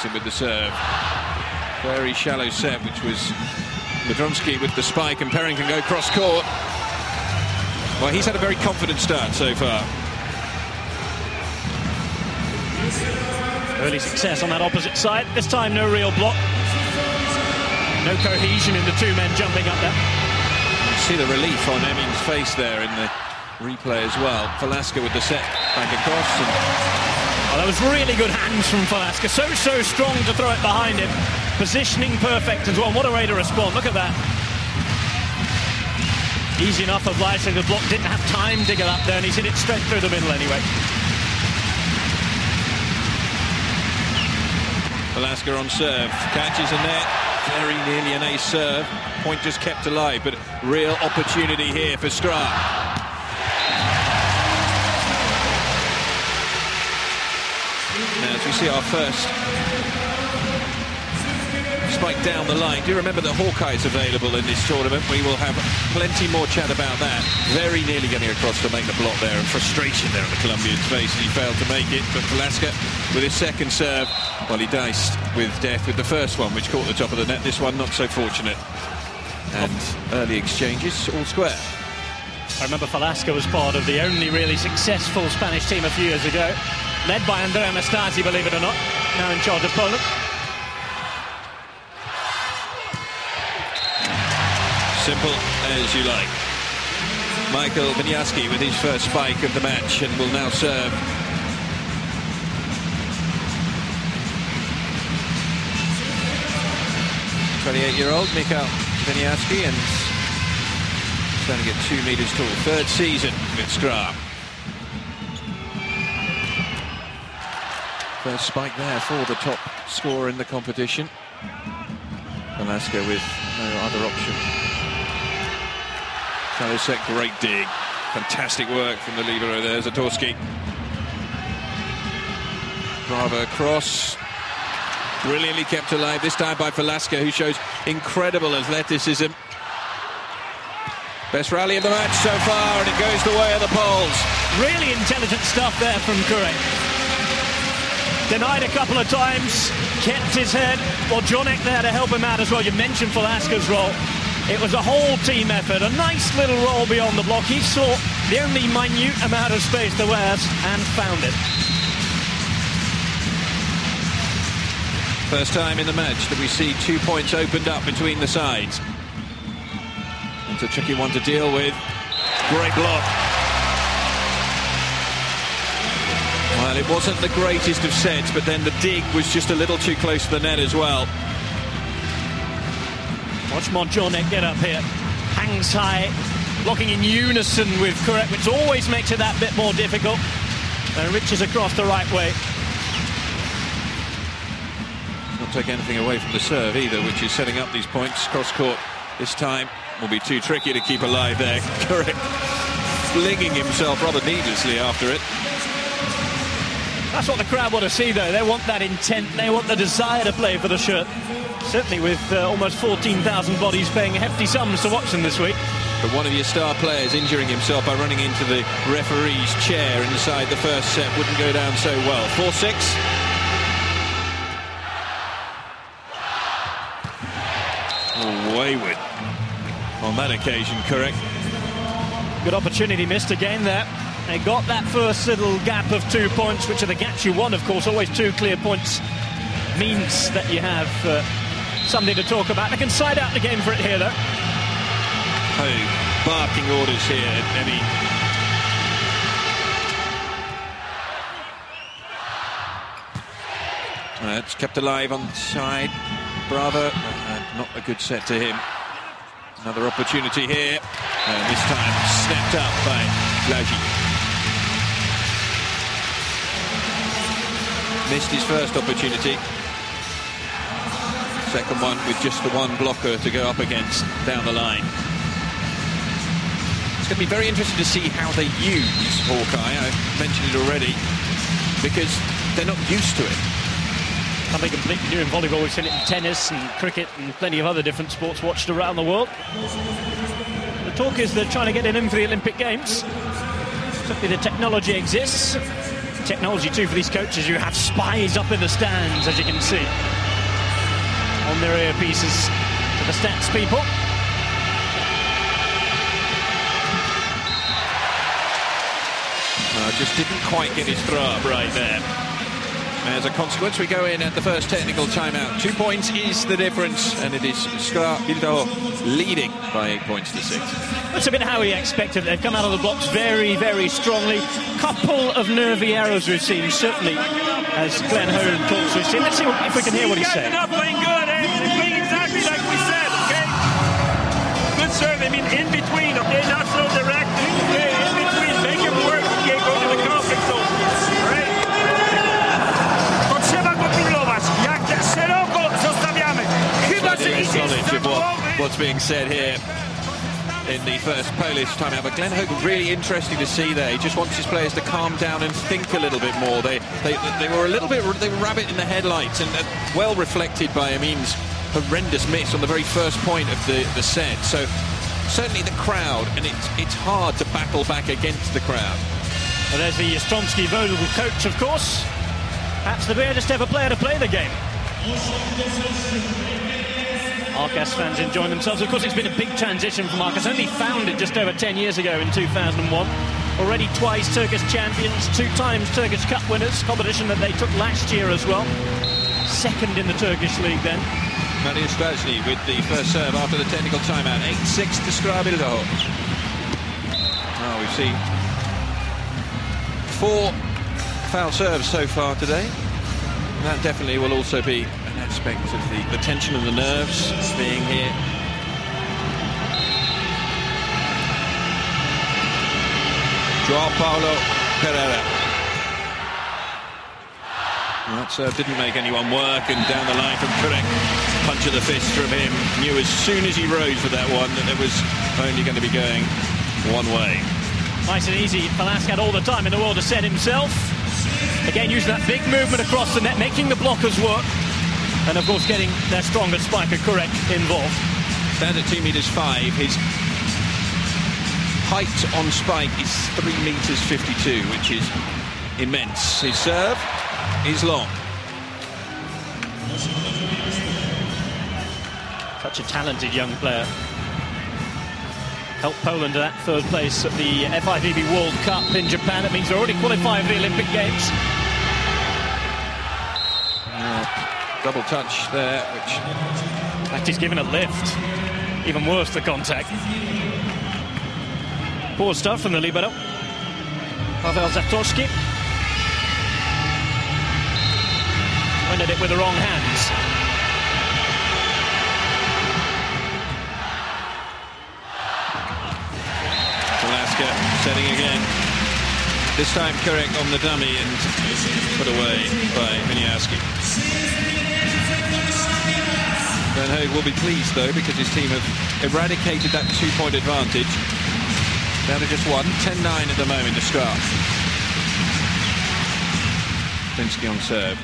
Johansson with the serve. Very shallow set, which was Madronsky with the spike, and Perrin can go cross-court. Well, he's had a very confident start so far. Early success on that opposite side. This time, no real block. No cohesion in the two men jumping up there. You see the relief on Emin's face there in the replay as well. Velasquez with the set back across. Well, that was really good hands from Velasquez. So strong to throw it behind him. Positioning perfect as well. What a way to respond. Look at that. Easy enough for Velasquez. The block didn't have time to get up there, and he's hit it straight through the middle anyway. Velasquez on serve. Catches a net. Very nearly an ace serve. Point just kept alive, but real opportunity here for Scra. Now, as we see our first spike down the line, do remember that Hawkeye's available in this tournament. We will have plenty more chat about that. Very nearly getting across to make the block there, and frustration there on the Colombian's face as he failed to make it. But Velasquez with his second serve, well, he diced with death with the first one, which caught the top of the net. This one not so fortunate. And early exchanges, all square. I remember Velasquez was part of the only really successful Spanish team a few years ago, led by Andrea Anastasi, believe it or not, now in charge of Poland. Simple as you like. Michael Winiarski with his first spike of the match and will now serve. '28-year-old Michael Winiarski, and standing at 2 meters tall. Third season with Scra. First spike there for the top scorer in the competition. Velasquez with no other option. Shallow set, great dig. Fantastic work from the libero there, Zatorski. Bravo cross. Brilliantly kept alive, this time by Velasquez, who shows incredible athleticism. Best rally of the match so far, and it goes the way of the Poles. Really intelligent stuff there from Kurek. Denied a couple of times, kept his head. Well, Jonek there to help him out as well. You mentioned Velasquez's role. It was a whole team effort, a nice little roll beyond the block. He saw the only minute amount of space there was and found it. First time in the match that we see 2 points opened up between the sides. It's a tricky one to deal with. Great block. Well, it wasn't the greatest of sets, but then the dig was just a little too close to the net as well. Watch Montjonek get up here. Hangs high, blocking in unison with Kurek, which always makes it that bit more difficult. And reaches across the right way. Not take anything away from the serve either, which is setting up these points. Cross court this time will be too tricky to keep alive there. Kurek flinging himself rather needlessly after it. That's what the crowd want to see, though. They want that intent, they want the desire to play for the shirt. Certainly with almost 14,000 bodies paying hefty sums to watch them this week. But one of your star players injuring himself by running into the referee's chair inside the first set wouldn't go down so well. 4-6. Oh, wayward on that occasion, Kurek. Good opportunity missed again there. They got that first little gap of 2 points, which are the gaps you want, of course. Always 2 clear points means that you have something to talk about. They can side out the game for it here, though. Oh, barking orders here, Eddie. It's kept alive on the side. Bravo. Not a good set to him. Another opportunity here. And this time snapped up by Blaži. Missed his first opportunity. Second one with just the one blocker to go up against down the line. It's going to be very interesting to see how they use Hawkeye. I mentioned it already, because they're not used to it. Something completely new in volleyball. We've seen it in tennis and cricket and plenty of other different sports watched around the world. The talk is they're trying to get it in for the Olympic Games. Certainly the technology exists. technology too for these coaches. You have spies up in the stands, as you can see, on their earpieces to the stats people. Just didn't quite get his throw up right there. As a consequence, we go in at the first technical timeout. 2 points is the difference, and it is Scra leading by 8 points to 6. That's a bit how we expected. They've come out of the blocks very, very strongly. Couple of nervy arrows we've seen, certainly, as Glenn Hogan talks to us. Let's see if we can hear what he's saying. They're not playing good, eh? They're playing exactly like we said, okay? Good serve, I mean, in between, okay? Not so direct. Okay? In between, make him work, okay? Go to the conflict zone, right? Knowledge of what's being said here in the first Polish timeout, but Glenn Hogan really interesting to see there. He just wants his players to calm down and think a little bit more. They were a little bit, they were rabbit in the headlights, and well reflected by Amin's horrendous miss on the very first point of the set. So certainly the crowd, and it's hard to battle back against the crowd. Well, there's the Stromsky vocal coach, of course. Perhaps the weirdest ever player to play the game. Arcas fans enjoying themselves. Of course, it's been a big transition from Arcas. Only founded just over 10 years ago in 2001. Already twice Turkish champions, 2 times Turkish Cup winners, competition that they took last year as well. Second in the Turkish league then. Mariusz Strasny with the first serve after the technical timeout. 8-6 to Scra. Oh, we've seen 4 foul serves so far today. And that definitely will also be an aspect of the tension and the nerves being here. João Paulo Pereira. That serve didn't make anyone work, and down the line from Kurek. Punch of the fist from him. Knew as soon as he rose for that one that it was only going to be going one way. Nice and easy. Velasquez had all the time in the world to set himself. Again, using that big movement across the net, making the blockers work. And, of course, getting their strongest spiker, Kurek, involved. Stands at 2 meters 5. His height on spike is 3 meters 52, which is immense. His serve is long. Such a talented young player. Helped Poland to that 3rd place at the FIVB World Cup in Japan. It means they're already qualified for the Olympic Games. Double touch there, which... In fact, he's given a lift. Even worse, the contact. Poor stuff from the libero. Pavel Zatorski. Went at it with the wrong hands. Setting again. This time Kurek on the dummy and put away by Miniarski. Glenn Hogan will be pleased though, because his team have eradicated that 2-point advantage. Down to just 1. 10-9 at the moment to Scra. Linsky on serve.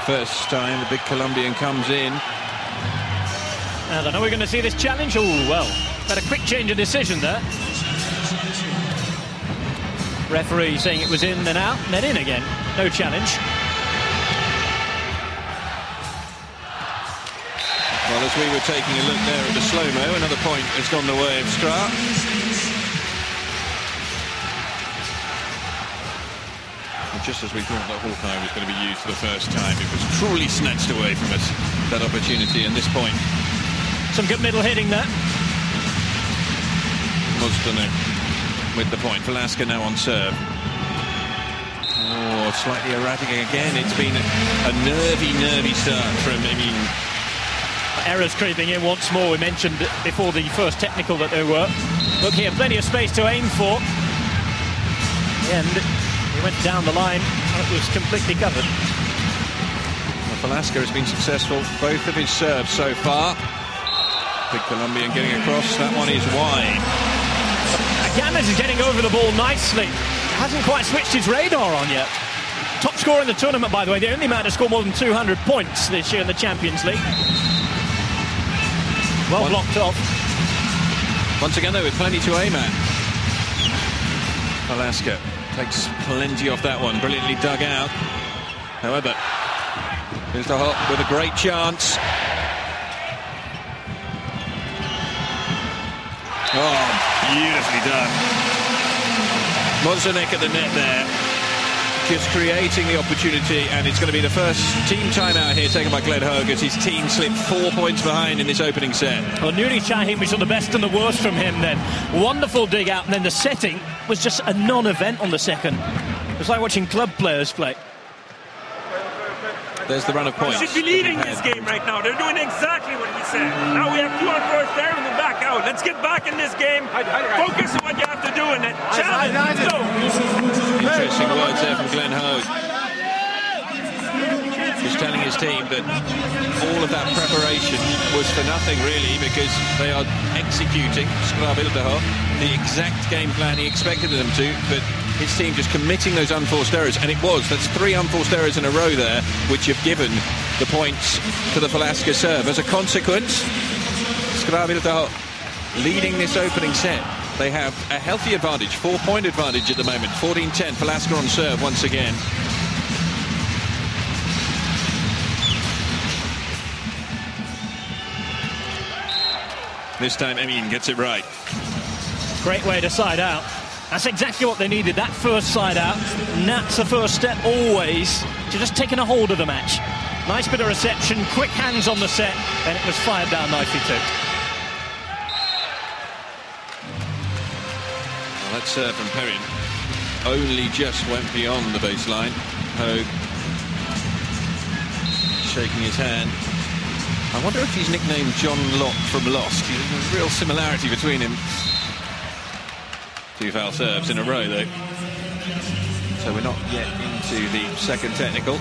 First time the big Colombian comes in. I don't know, we're going to see this challenge. Oh, well, had a quick change of decision there. Referee saying it was in, then out, and then in again. No challenge. Well, as we were taking a look there at the slow-mo, another point has gone the way of Scra. And just as we thought that Hawkeye was going to be used for the first time, it was cruelly snatched away from us, that opportunity, and this point. Some good middle hitting there. Mozdano with the point. Velasquez now on serve. Oh, slightly erratic again. It's been a nervy start from Amin. Errors creeping in once more. We mentioned before the first technical that there were. Look here, plenty of space to aim for. And he went down the line and it was completely covered. Well, Velasquez has been successful. Both of his serves so far. Big Colombian getting across. That one is wide. Gamas is getting over the ball nicely. Hasn't quite switched his radar on yet. Top scorer in the tournament, by the way. The only man to score more than 200 points this year in the Champions League. Well blocked off. Once again, though, with plenty to aim at. Alaska takes plenty off that one, brilliantly dug out. However, here's the Hot with a great chance. Oh, beautifully done. Mozanek at the net there, just creating the opportunity, and it's going to be the first team timeout here taken by Glenn Hoag as his team slipped 4 points behind in this opening set. Well, Nuri Shahin was the best and the worst from him then. Wonderful dig out, and then the setting was just a non-event on the second. It was like watching club players play. There's the run of points. We should be leading this game right now. They're doing exactly what we said. Now we have 2 on first there and then back out. Let's get back in this game. Focus on what you have to do in it. Challenge. Go. Interesting words there from Glenn Hoag. Just telling his team that all of that preparation was for nothing really, because they are executing Scra the exact game plan he expected them to, but his team just committing those unforced errors, and that's 3 unforced errors in a row there, which have given the points to the Falaska serve. As a consequence, Scra leading this opening set. They have a healthy advantage, 4-point advantage at the moment, 14-10, Falaska on serve once again. This time Emin gets it right. Great way to side out. That's exactly what they needed, that first side out. And that's the first step always to just taking a hold of the match. Nice bit of reception, quick hands on the set, and it was fired down nicely too. Well, that serve from Perrin only just went beyond the baseline. Hoag shaking his hand. I wonder if he's nicknamed John Locke from Lost. There's a real similarity between him. 2 foul serves in a row, though. So we're not yet into the second technical.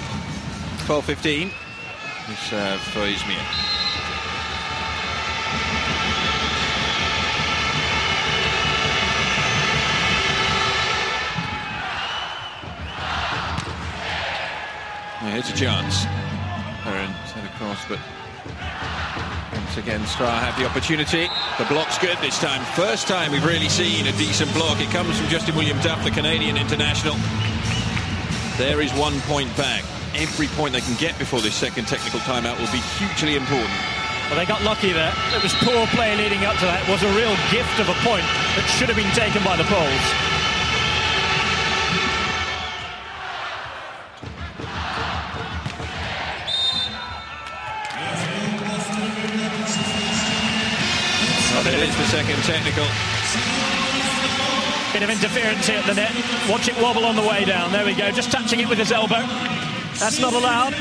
12-15. We serve for Izmir. Yeah, here's a chance. Perrin set across, but once again, Scra have the opportunity. The block's good this time. First time we've really seen a decent block. It comes from Justin William-Duff, the Canadian international. There is 1 point back. Every point they can get before this second technical timeout will be hugely important. Well, they got lucky there. It was poor play leading up to that. It was a real gift of a point that should have been taken by the Poles. It is the second technical. Bit of interference here at the net. Watch it wobble on the way down. There we go, just touching it with his elbow. That's not allowed.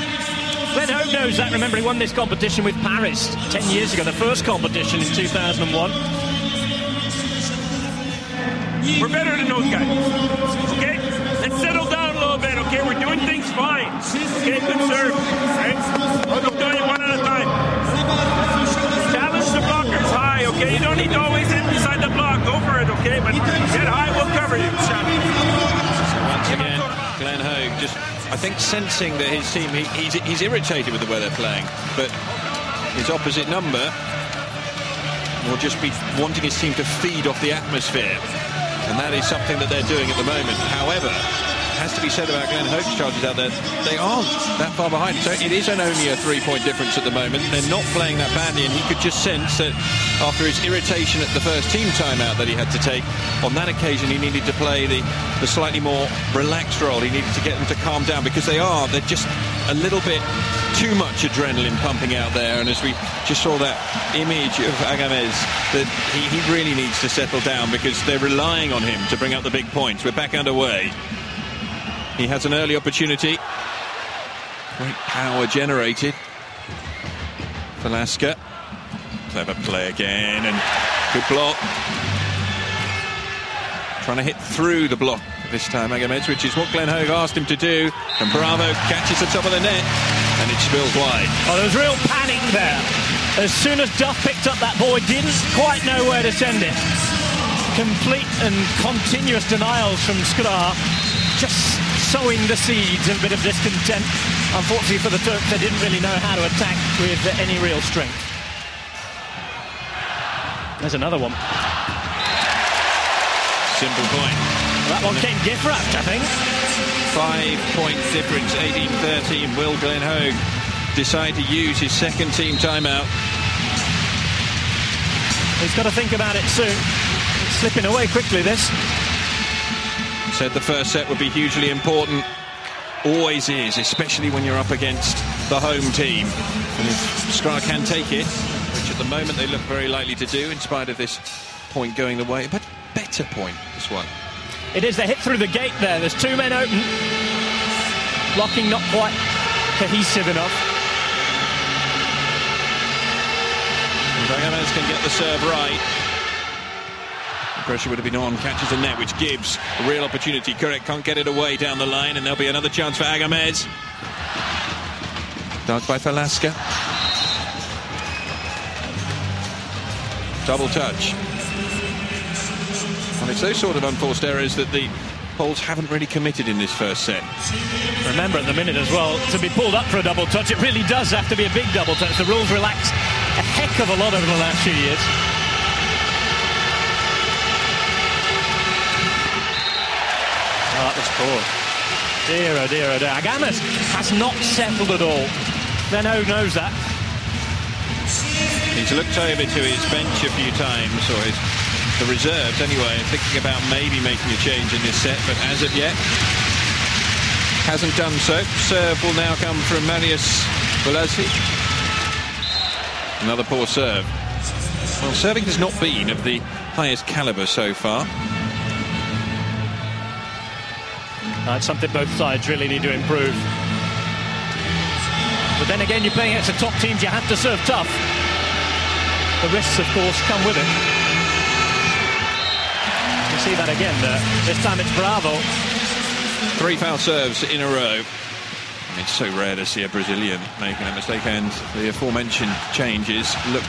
Glenn Hoag knows that. Remember, he won this competition with Paris 10 years ago, the first competition in 2001. We're better than those guys. Okay? Let's settle down a little bit, okay? We're doing things fine. Okay, good serve. Right? I'm doing it one at a time. Challenge the blockers high, okay? You don't need to always hit beside the block. Go for it, okay? But get high, we'll cover you. So once again, Glenn Hoag just, I think, sensing that his team, he's irritated with the way they're playing, but his opposite number will just be wanting his team to feed off the atmosphere, and that is something that they're doing at the moment. However, has to be said about Glenn Hoag's charges out there, they aren't that far behind, so it is only a 3-point difference at the moment. They're not playing that badly, and he could just sense that after his irritation at the first team timeout that he had to take, on that occasion he needed to play the slightly more relaxed role. He needed to get them to calm down, because they're just a little bit too much adrenaline pumping out there, and as we just saw that image of Agamez, that he really needs to settle down, because they're relying on him to bring up the big points. We're back underway. He has an early opportunity. Great power generated. Falaska. Clever play again, and good block. Trying to hit through the block this time, Agamez, which is what Glenn Hoag asked him to do. And Bravo catches the top of the net, and it spills wide. Oh, there was real panic there. As soon as Duff picked up that ball, he didn't quite know where to send it. Complete and continuous denials from Scra, just sowing the seeds of a bit of discontent. Unfortunately for the Turks, they didn't really know how to attack with any real strength. There's another one. Simple point. That one came gift wrapped, I think. 5-point difference, 18-13. Will Glenn Hogue decide to use his second team timeout? He's got to think about it soon. It's slipping away quickly, this. Said the first set would be hugely important. Always is, especially when you're up against the home team. And if Scra can take it, which at the moment they look very likely to do in spite of this point going the way, but better point, this one. It is. They hit through the gate there. There's two men open. Blocking not quite cohesive enough. Arcas can get the serve right. The pressure would have been on. Catches the net, which gives a real opportunity. Kurek can't get it away down the line, and there'll be another chance for Arcas. Dug by Velasca. Double touch. And it's those sort of unforced errors that the Poles haven't really committed in this first set. Remember at the minute as well, to be pulled up for a double touch, it really does have to be a big double touch. The rules relax a heck of a lot over the last few years. Oh, that was poor. Dear, oh dear, oh dear. Arcas has not settled at all. Then Hogue knows that. He's looked over to his bench a few times, or the reserves anyway, thinking about maybe making a change in this set, but as of yet hasn't done so. Serve will now come from Marius Velasi. Another poor serve. Well, serving has not been of the highest calibre so far. It's something both sides really need to improve. But then again, you're playing against the top teams, you have to serve tough. The risks, of course, come with it. You see that again there. This time it's Bravo. 3 foul serves in a row. I mean, it's so rare to see a Brazilian making a mistake, and the aforementioned changes look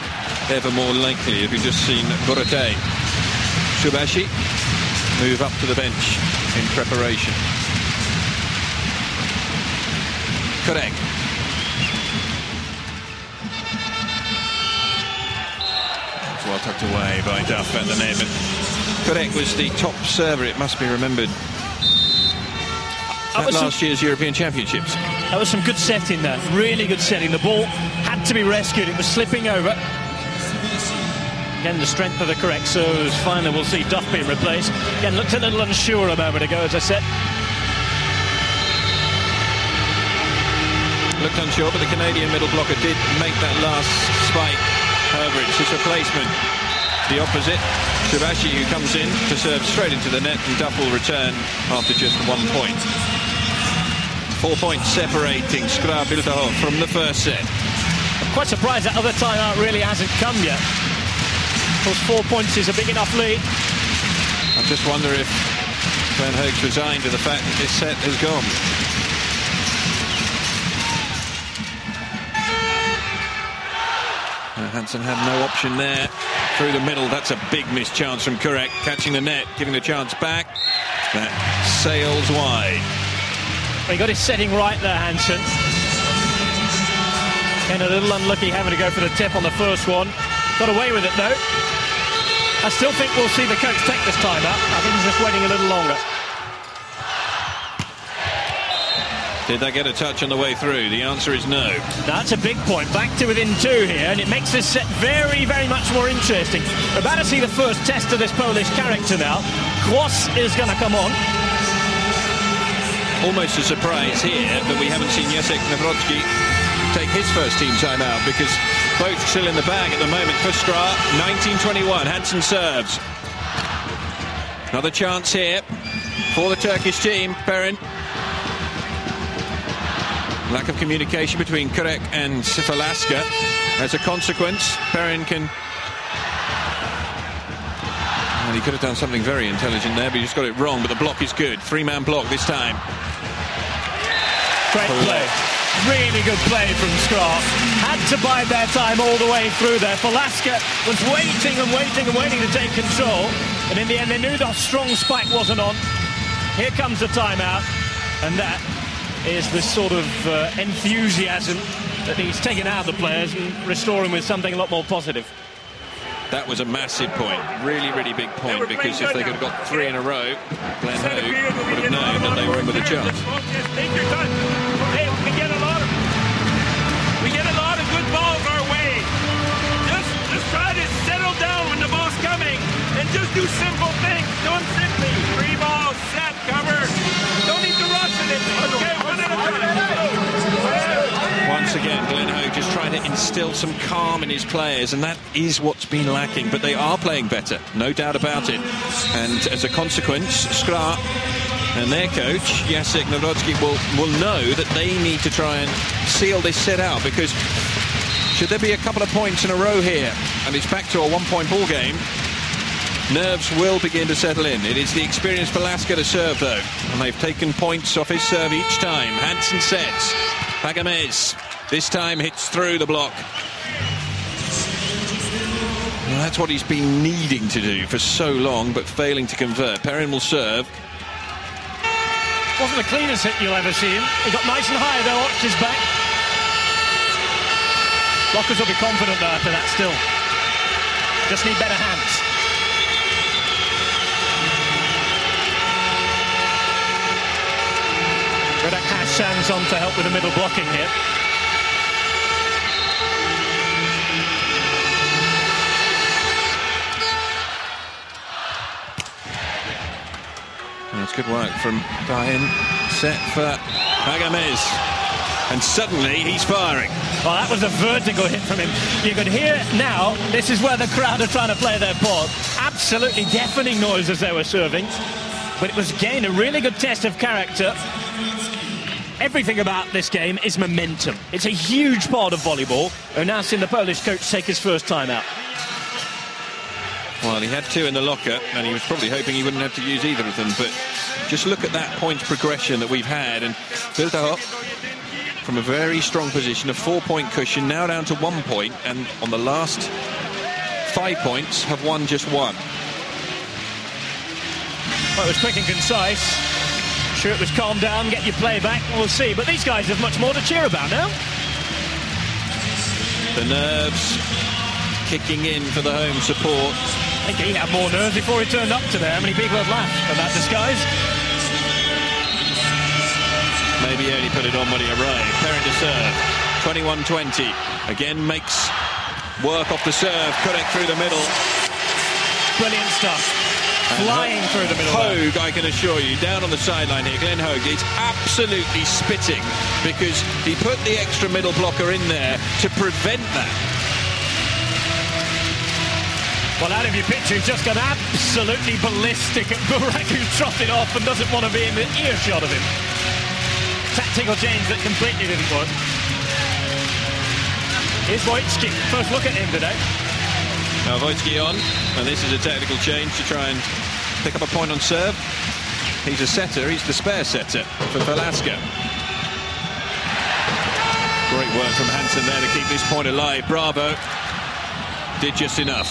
ever more likely. If you've just seen Borate, Shubashi move up to the bench in preparation. Kurek. It's well tucked away by Duff at the net, but Kurek was the top server, it must be remembered, at last year's European Championships. That was some good setting there, really good setting. The ball had to be rescued, it was slipping over. Again, the strength of the correct serves. Finally, we'll see Duff being replaced. Again, looked a little unsure a moment ago, as I said. Looked unsure, but the Canadian middle blocker did make that last spike. However, it's his replacement, the opposite, Shubashi, who comes in to serve straight into the net, and Duff will return after just 1 point. 4 points separating Scra Belhatov from the first set. I'm quite surprised that other timeout really hasn't come yet. Of course, 4 points is a big enough lead. I just wonder if Glenn Hogue's resigned to the fact that this set has gone. Hansen had no option there. Through the middle, that's a big missed chance from Kurek. Catching the net, giving the chance back. That sails wide. He got his setting right there, Hansen. And a little unlucky having to go for the tip on the first one. Got away with it, though. I still think we'll see the coach take this time out. I think he's just waiting a little longer. Did they get a touch on the way through? The answer is no. That's a big point. Back to within 2 here, and it makes this set very, very much more interesting. We're about to see the first test of this Polish character now. Kłos is going to come on. Almost a surprise here that we haven't seen Jacek Nawrocki take his first team timeout, because both still in the bag at the moment for Scra. 19-21, Hansen serves. Another chance here for the Turkish team. Perrin. Lack of communication between Kurek and Velasca. As a consequence, Perrin can... Well, he could have done something very intelligent there, but he just got it wrong. But the block is good. 3-man block this time. Great play. Really good play from Scra. Had to bide their time all the way through there. Velasca was waiting and waiting and waiting to take control. And in the end, they knew the strong spike wasn't on. Here comes the timeout. And that is the sort of enthusiasm that he's taken out of the players and restoring with something a lot more positive. That was a massive point, really, really big point, because if they could have got 3 in a row, Glenn Hoag would have known that they were in with a chance. Take your time. Hey, we get a lot of good balls our way. Just try to settle down when the ball's coming, and just do simple things. Do them simply. 3 balls, set, cover. Don't need to rush it. Okay, one at a time. Once again, Glenn Hoag just trying to instill some calm in his players, and that is what's been lacking. But they are playing better, no doubt about it. And as a consequence, Scra and their coach, Jacek Nawrocki, will know that they need to try and seal this set out, because should there be a couple of points in a row here, and it's back to a 1-point ball game, nerves will begin to settle in. It is the experienced Velasquez to serve, though, and they've taken points off his serve each time. Hansen sets. Pagamez this time hits through the block. Well, that's what he's been needing to do for so long, but failing to convert. Perrin will serve. Wasn't the cleanest hit you'll ever see him. He got nice and high, though, arched his back. Blockers will be confident, though, after that still. Just need better hands. Redak has Sands on to help with the middle blocking here. That's good work from Dahin. Set for Pagamez. And suddenly he's firing. Well, that was a vertical hit from him. You could hear now, this is where the crowd are trying to play their ball. Absolutely deafening noise as they were serving. But it was, again, a really good test of character. Everything about this game is momentum. It's a huge part of volleyball. We're now seeing the Polish coach take his first time out. Well, he had 2 in the locker, and he was probably hoping he wouldn't have to use either of them. But just look at that point progression that we've had. And Belhatov, from a very strong position, a 4-point cushion, now down to 1 point. And on the last 5 points, have won just 1. Well, it was quick and concise. Sure, it was calm down, get your play back, we'll see. But these guys have much more to cheer about now. The nerves kicking in for the home support. I think he had more nerves before he turned up today. How many people have laughed at that disguise? Maybe he only put it on when he arrived. Perrin to serve. 21-20. Again makes work off the serve. Kurek through the middle. Brilliant stuff. Flying through the middle. Hoag, I can assure you, down on the sideline here, Glenn Hoag is absolutely spitting, because he put the extra middle blocker in there to prevent that. Well, out of your picture, he's just gone absolutely ballistic at Burak, who's trotted off and doesn't want to be in the earshot of him. Tactical change that completely didn't work. Here's Wojcicki. First look at him today. Now Wojcicki on, and this is a tactical change to try and pick up a point on serve. He's a setter, he's the spare setter for Velasquez. Great work from Hansen there to keep this point alive. Bravo. Did just enough.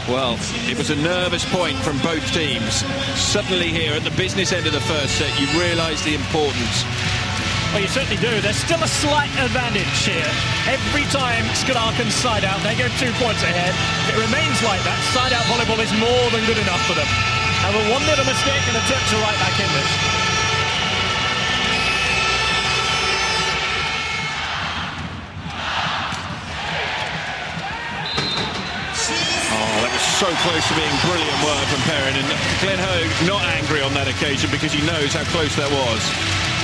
Well, it was a nervous point from both teams. Suddenly here at the business end of the first set, you realise the importance. Well, you certainly do. There's still a slight advantage here. Every time Scra can side out, they go 2 points ahead. If it remains like that, side-out volleyball is more than good enough for them. However, one little mistake and a touch are right back in this. Oh, that was so close to being brilliant work from Perrin. And Glenn Hoag not angry on that occasion because he knows how close that was.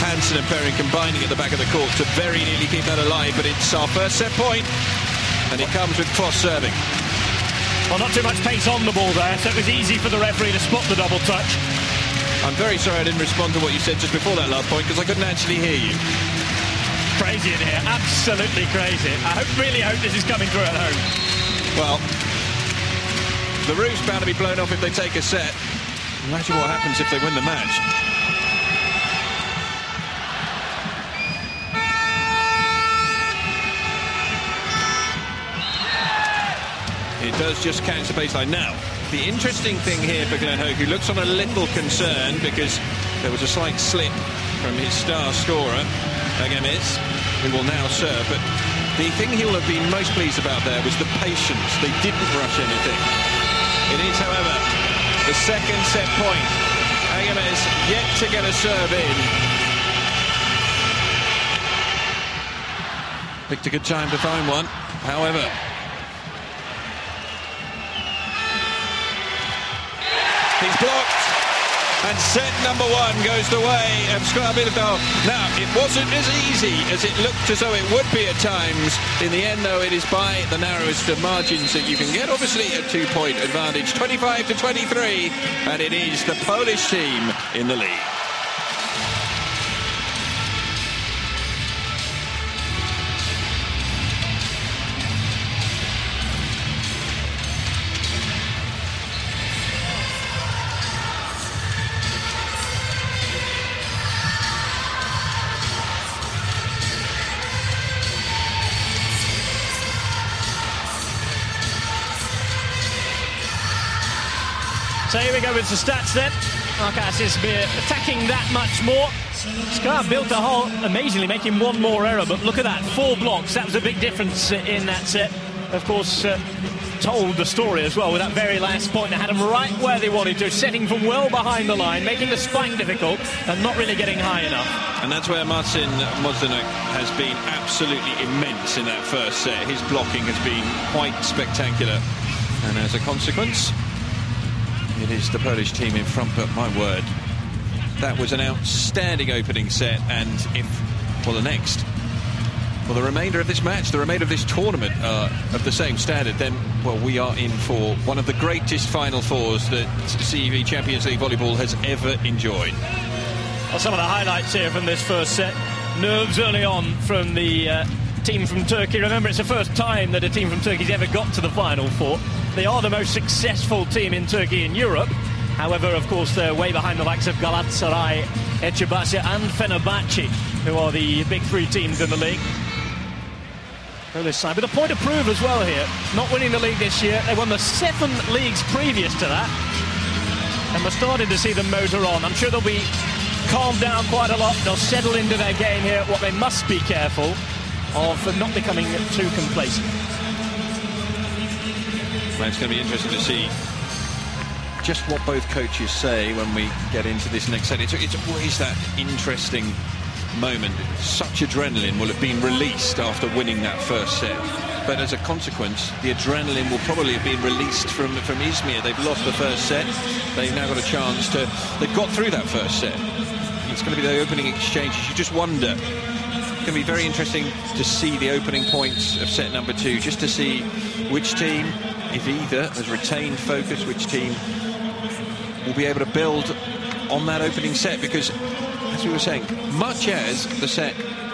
Hansen and Perrin combining at the back of the court to very nearly keep that alive, but it's our first set point, and it comes with cross serving. Well, not too much pace on the ball there, so it was easy for the referee to spot the double touch. I'm very sorry I didn't respond to what you said just before that last point, because I couldn't actually hear you. Crazy in here, absolutely crazy. I really hope this is coming through at home. Well, the roof's bound to be blown off if they take a set. Imagine what happens if they win the match. It does just catch the baseline. Now, the interesting thing here for Glenn Hoag, who looks on a little concerned because there was a slight slip from his star scorer, Pagamez, who will now serve. But The thing he will have been most pleased about there was the patience. They didn't rush anything. It is, however, the second set point. Arcas yet to get a serve in. Picked a good time to find one, however. He's blocked, and set number one goes the way of Scra. Now, it wasn't as easy as it looked as though it would be at times. In the end, though, it is by the narrowest of margins that you can get. Obviously, a 2-point advantage, 25-23, and it is the Polish team in the lead. So here we go with the stats then. Arcas Izmir attacking that much more. Scra built a hole, amazingly making one more error, but look at that, 4 blocks. That was a big difference in that set. Of course, told the story as well with that very last point. They had them right where they wanted to, setting from well behind the line, making the spike difficult and not really getting high enough. And that's where Marcin Motzanek has been absolutely immense in that first set. His blocking has been quite spectacular. And as a consequence, it is the Polish team in front, but my word, that was an outstanding opening set. And if, well, the remainder of this match, the remainder of this tournament of the same standard, then, well, we are in for one of the greatest Final Fours that CEV Champions League volleyball has ever enjoyed. Well, some of the highlights here from this first set. Nerves early on from the team from Turkey. Remember, it's the first time that a team from Turkey's ever got to the Final Four. They are the most successful team in Turkey in Europe. However, of course, they're way behind the likes of Galatasaray, Eczacıbaşı and Fenerbahçe, who are the big 3 teams in the league. Polish side with a point to prove as well here. Not winning the league this year. They won the 7 leagues previous to that. And we're starting to see them motor on. I'm sure they'll be calmed down quite a lot. They'll settle into their game here. What they must be careful of not becoming too complacent. Well, it's going to be interesting to see just what both coaches say when we get into this next set. It's always that interesting moment. Such adrenaline will have been released after winning that first set, but as a consequence, the adrenaline will probably have been released from Izmir. They've lost the first set. They've now got a chance to. They've got through that first set. It's going to be the opening exchanges. You just wonder. It's going to be very interesting to see the opening points of set number 2, just to see which team, if either, has retained focus, which team will be able to build on that opening set, because, as we were saying, much as the set,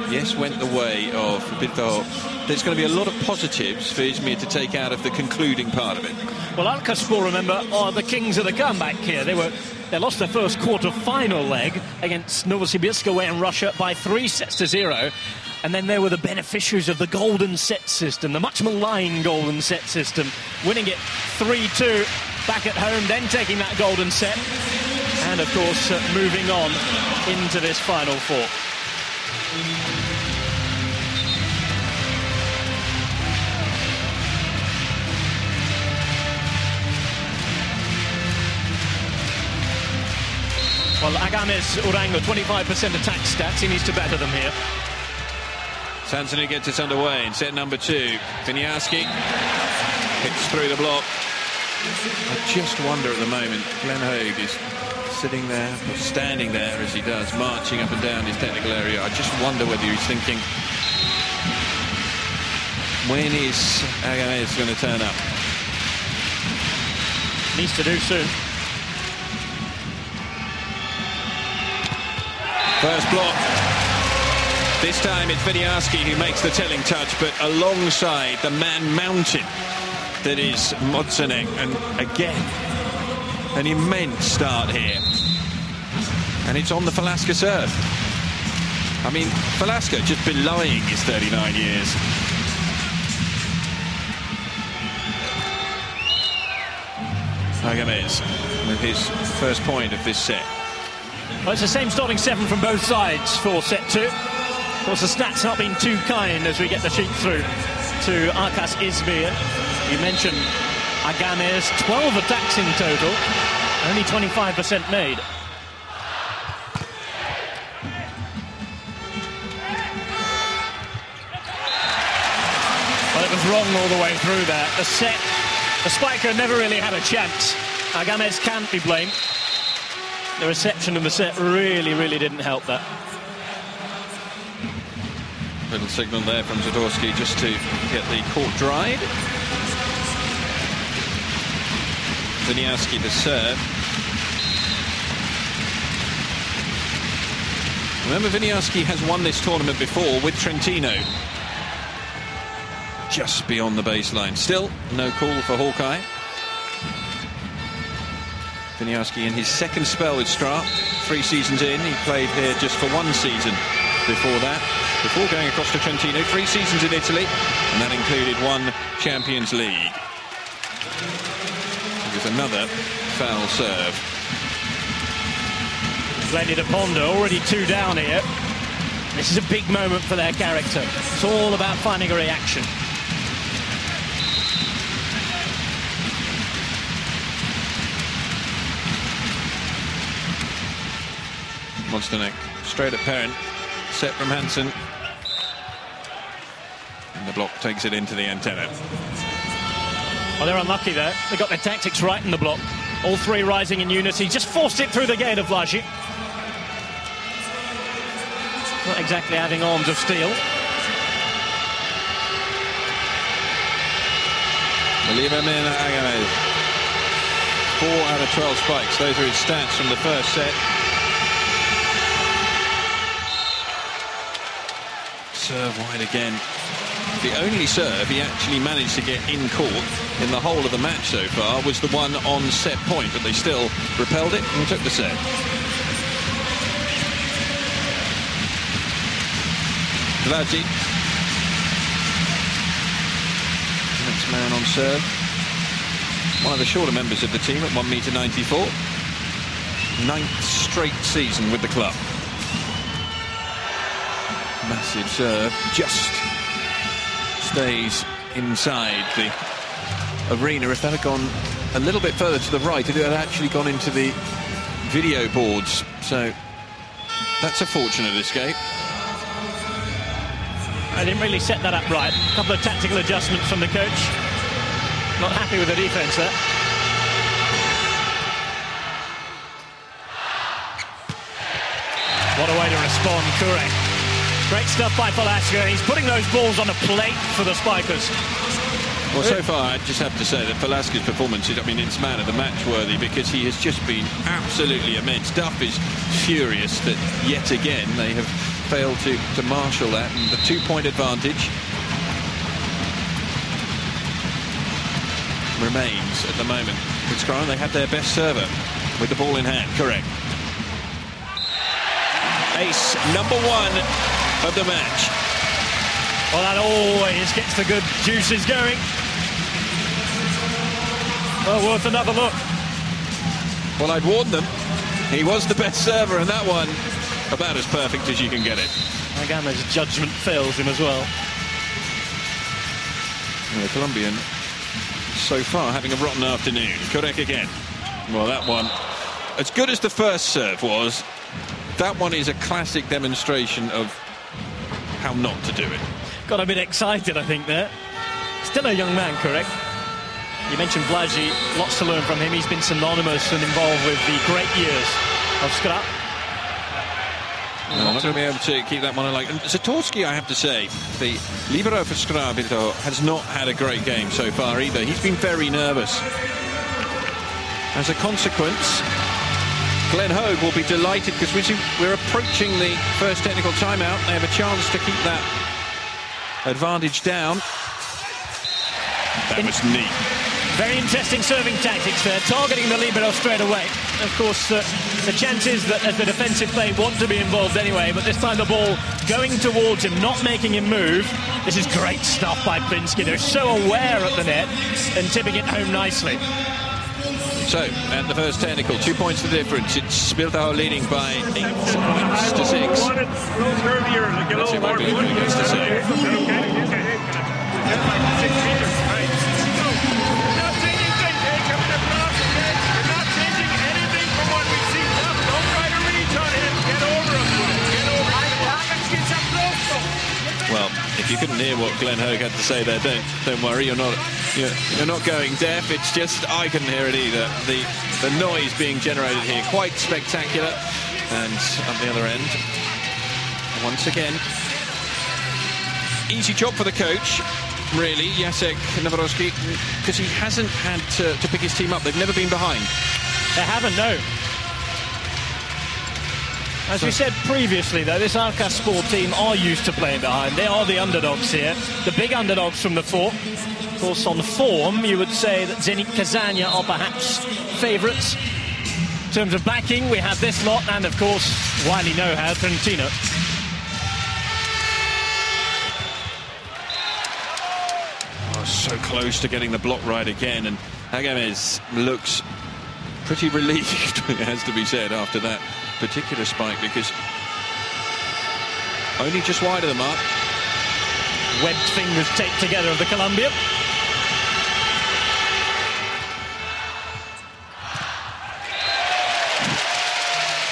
yes, went the way of Belhatov, there's going to be a lot of positives for Izmir to take out of the concluding part of it. Well, Arcas, remember, are the kings of the comeback here. They lost their first quarter-final leg against Novosibirsk away in Russia by 3-0. And then they were the beneficiaries of the golden set system, the much maligned golden set system, winning it 3-2 back at home, then taking that golden set. And, of course, moving on into this Final Four. Well, Agames Urango, 25% attack stats. He needs to better them here. Sansoni gets us underway in set number 2. Winiarski hits through the block. I just wonder at the moment, Glenn Hoag is sitting there, or standing there as he does, marching up and down his technical area. I just wonder whether he's thinking, when is Agames going to turn up? Needs to do soon. First block. This time it's Winiarski who makes the telling touch, but alongside the man mountain that is Motzanek. And again, an immense start here. And it's on the Falaska serve. I mean, Falaska just belying his 39 years. Agames with his first point of this set. Well, it's the same starting 7 from both sides for set 2. course, the stats not been too kind as we get the sheet through to Arcas Izmir. You mentioned Agames, 12 attacks in total, only 25% made. Well, it was wrong all the way through there. The spiker never really had a chance. Agames can't be blamed. The reception of the set really didn't help that. Little signal there from Zadorsky just to get the court dried. Winiarski to serve. Remember, Winiarski has won this tournament before with Trentino. Just beyond the baseline. Still, no call for Hawkeye. Winiarski in his second spell with Scra, 3 seasons in. He played here just for 1 season before that. Before going across to Trentino, 3 seasons in Italy, and that included 1 Champions League. There's another foul serve. Plenty to ponder, already 2 down here. This is a big moment for their character. It's all about finding a reaction. Monsterneck straight at Perrin. Set from Hansen. And the block takes it into the antenna. Well, they're unlucky there. They got their tactics right in the block. All 3 rising in unity. Just forced it through the gate of Vlasic. Not exactly having arms of steel. Agames. 4 out of 12 spikes. Those are his stats from the first set. Serve wide again. The only serve he actually managed to get in court in the whole of the match so far was the one on set point, but they still repelled it and took the set. Vlasic. Next man on serve. One of the shorter members of the team at 1.94 m. 9th straight season with the club. Massive serve, just stays inside the arena. If that had gone a little bit further to the right, it had actually gone into the video boards. So that's a fortunate escape. I didn't really set that up right. A couple of tactical adjustments from the coach. Not happy with the defense there. What a way to respond, correct. Great stuff by Velasco. He's putting those balls on a plate for the spikers. Well, so far, I just have to say that Velasquez's performance is, I mean, it's man of the match worthy, because he has just been absolutely immense. Duff is furious that yet again they have failed to marshal that, and the 2-point advantage remains at the moment with Scra. They had their best server with the ball in hand, correct. Ace number 1 of the match. Well, that always gets the good juices going. Well, worth another look. Well, I'd warned them. He was the best server, and that one about as perfect as you can get it. Agame's judgment fails him as well. And the Colombian, so far, having a rotten afternoon. Correct again. Well, that one, as good as the first serve was, that one is a classic demonstration of how not to do it. Got a bit excited, I think, there. Still a young man, correct? You mentioned Vlasic, lots to learn from him. He's been synonymous and involved with the great years of Scra. No, I'm not going to be able to keep that one alive. And Zadorsky, I have to say, the libero for Scra has not had a great game so far either. He's been very nervous. As a consequence, Glenn Hogue will be delighted, because we're approaching the first technical timeout. They have a chance to keep that advantage down. That was neat. Very interesting serving tactics there, targeting the libero straight away. Of course, the chances that as the defensive play want to be involved anyway, but this time the ball going towards him, not making him move. This is great stuff by Plinsky. They're so aware at the net and tipping it home nicely. So, at the first technical, 2 points the difference. It's Belhatov leading by 8 points to 6. Let's see what Belhatov gets to say. Well, if you couldn't hear what Glenn Hoag had to say there, don't worry. You're not going deaf. It's just I couldn't hear it either. The noise being generated here, quite spectacular. And at the other end, once again, easy job for the coach, really, Jacek Nawrocki, because he hasn't had to pick his team up. They've never been behind. They haven't, no. As we said previously, though, this Arcas Sport team are used to playing behind. They are the underdogs here, the big underdogs from the four. Of course, on form, you would say that Zenit Kazania are perhaps favourites. In terms of backing, we have this lot, and of course, wily know-how, Trentino. Oh, so close to getting the block right again, and Agamez looks pretty relieved, it has to be said, after that particular spike, because only just wide of the mark. Webbed fingers taped together of the Colombian.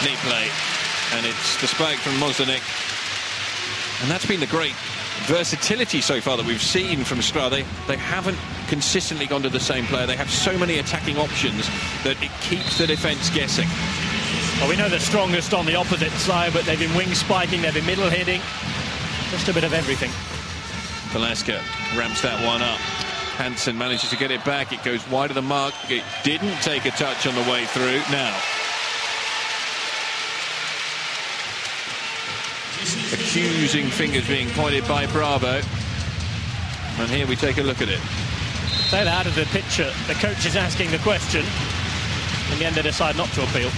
Neat play, and it's the spike from Mozdanek, and that's been the great versatility so far that we've seen from Scra. They haven't consistently gone to the same player. They have so many attacking options that it keeps the defence guessing. Well, we know they're strongest on the opposite side, but they've been wing spiking, they've been middle hitting, just a bit of everything. Velasquez ramps that one up. Hansen manages to get it back. It goes wide of the mark. It didn't take a touch on the way through. Now, accusing fingers being pointed by Bravo. And here we take a look at it. Say that out of the picture. The coach is asking the question. In the end, they decide not to appeal.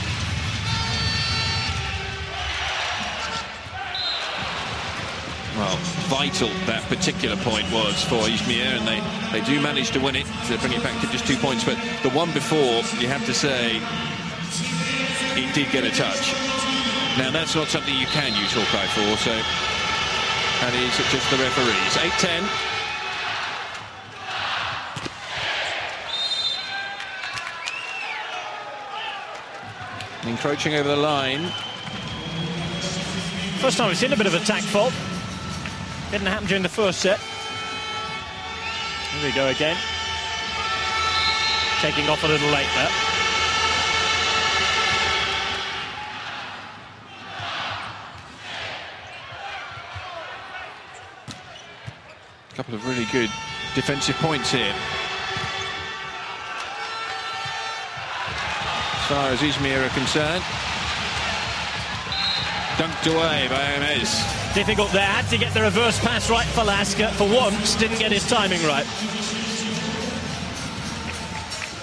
Well, vital that particular point was for Izmir, and they do manage to win it, to bring it back to just 2 points. But the one before, you have to say, he did get a touch. Now, that's not something you can use Hawkeye for, so that is just the referees. 8-10. Encroaching over the line. First time we've seen a bit of attack fault. Didn't happen during the first set. Here we go again. Taking off a little late there. A couple of really good defensive points here. As far as Izmir are concerned. Dunked away by Gomez. Difficult there, had to get the reverse pass right for Lasker. For once, didn't get his timing right.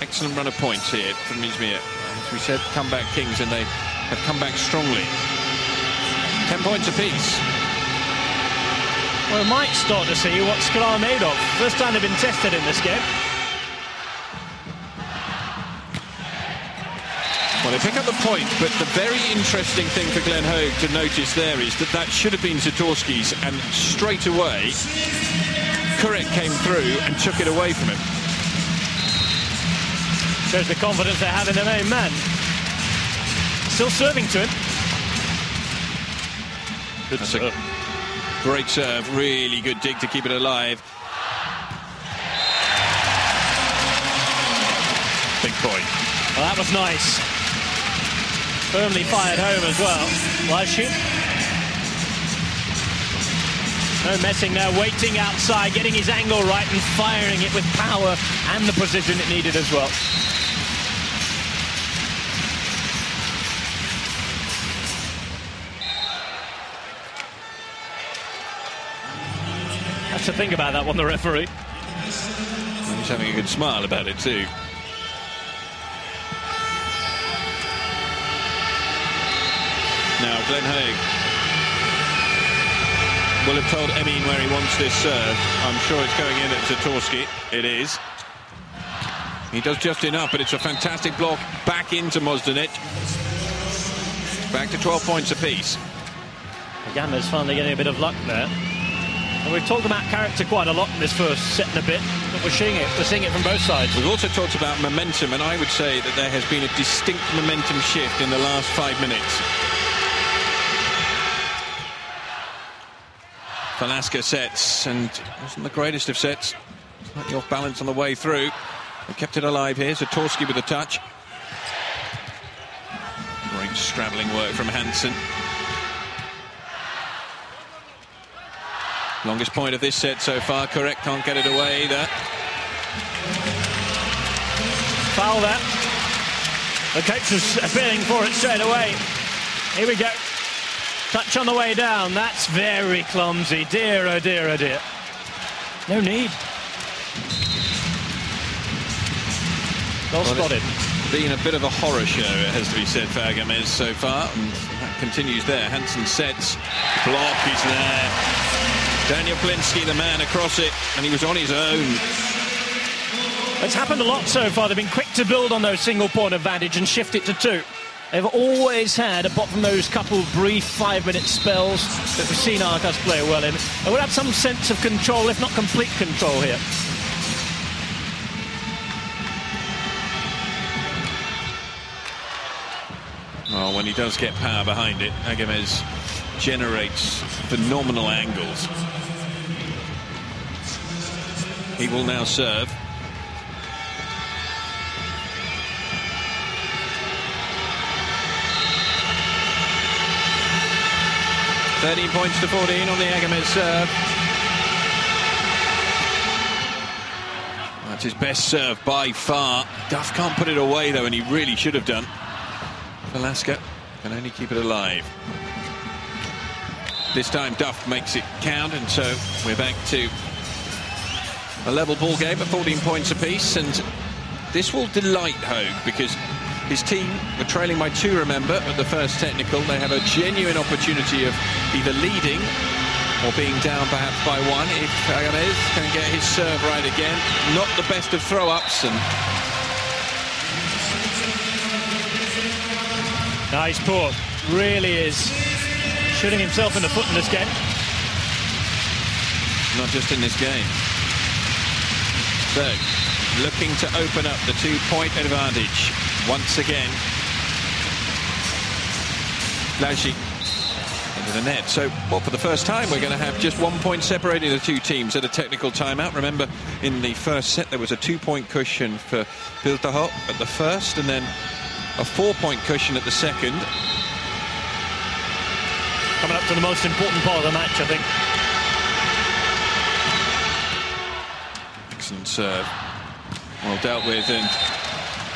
Excellent run of points here from Izmir. As we said, comeback kings, and they have come back strongly. 10 points apiece. Well, we might start to see what Scra are made of. First time they've been tested in this game. Well, they pick up the point, but the very interesting thing for Glenn Hoag to notice there is that should have been Zatorski's, and straight away, Kurek came through and took it away from him. Shows the confidence they have in their main man. Still serving to him. Good serve. Great serve, really good dig to keep it alive. Big point. Well, that was nice. Firmly fired home as well. Lashi. No messing there, waiting outside, getting his angle right and firing it with power and the precision it needed as well. Had to think about that one, the referee. He's having a good smile about it too. Now, Glenn Hoag will have told Emin where he wants this served. I'm sure it's going in at Zatorski. It is. He does just enough, but it's a fantastic block back into Mozdenic. Back to 12 points apiece. Gamma's finally getting a bit of luck there. And we've talked about character quite a lot in this first set and a bit, but we're seeing it from both sides. We've also talked about momentum, and I would say that there has been a distinct momentum shift in the last 5 minutes. Velasquez sets, and it wasn't the greatest of sets. Slightly off balance on the way through. They kept it alive here. Zatorski with a touch. Great straddling work from Hansen. Longest point of this set so far. Correct, can't get it away either. Foul that. The coach was appealing for it straight away. Here we go. Touch on the way down. That's very clumsy. Dear, oh dear, oh dear. No need. Well spotted. It's been a bit of a horror show, it has to be said, for Agamez so far. And that continues there. Hansen sets. Block is there. Daniel Plinsky, the man across it, and he was on his own. It's happened a lot so far. They've been quick to build on those single point advantage and shift it to 2. They've always had, apart from those couple brief 5-minute spells that we've seen Arcas play well in, they would have some sense of control, if not complete control here. Well, when he does get power behind it, Agamez generates phenomenal angles. He will now serve. (13 points to 14 on the Agamez serve. That's his best serve by far. Duff can't put it away though, and he really should have done. Velasquez can only keep it alive. This time Duff makes it count, and so we're back to a level ball game at 14 points apiece, and this will delight Hogue because his team were trailing by 2, remember, at the first technical. They have a genuine opportunity of either leading or being down perhaps by 1 if Agamez can get his serve right again. Not the best of throw-ups. And nice pull. Really is shooting himself in the foot in this game. Not just in this game. So, looking to open up the 2-point advantage once again. Laji into the net. So, well, for the first time, we're going to have just 1 point separating the two teams at a technical timeout. Remember, in the first set, there was a 2-point cushion for Belhatov at the first, and then a 4-point cushion at the second. Coming up to the most important part of the match, I think. Excellent serve. Well dealt with, and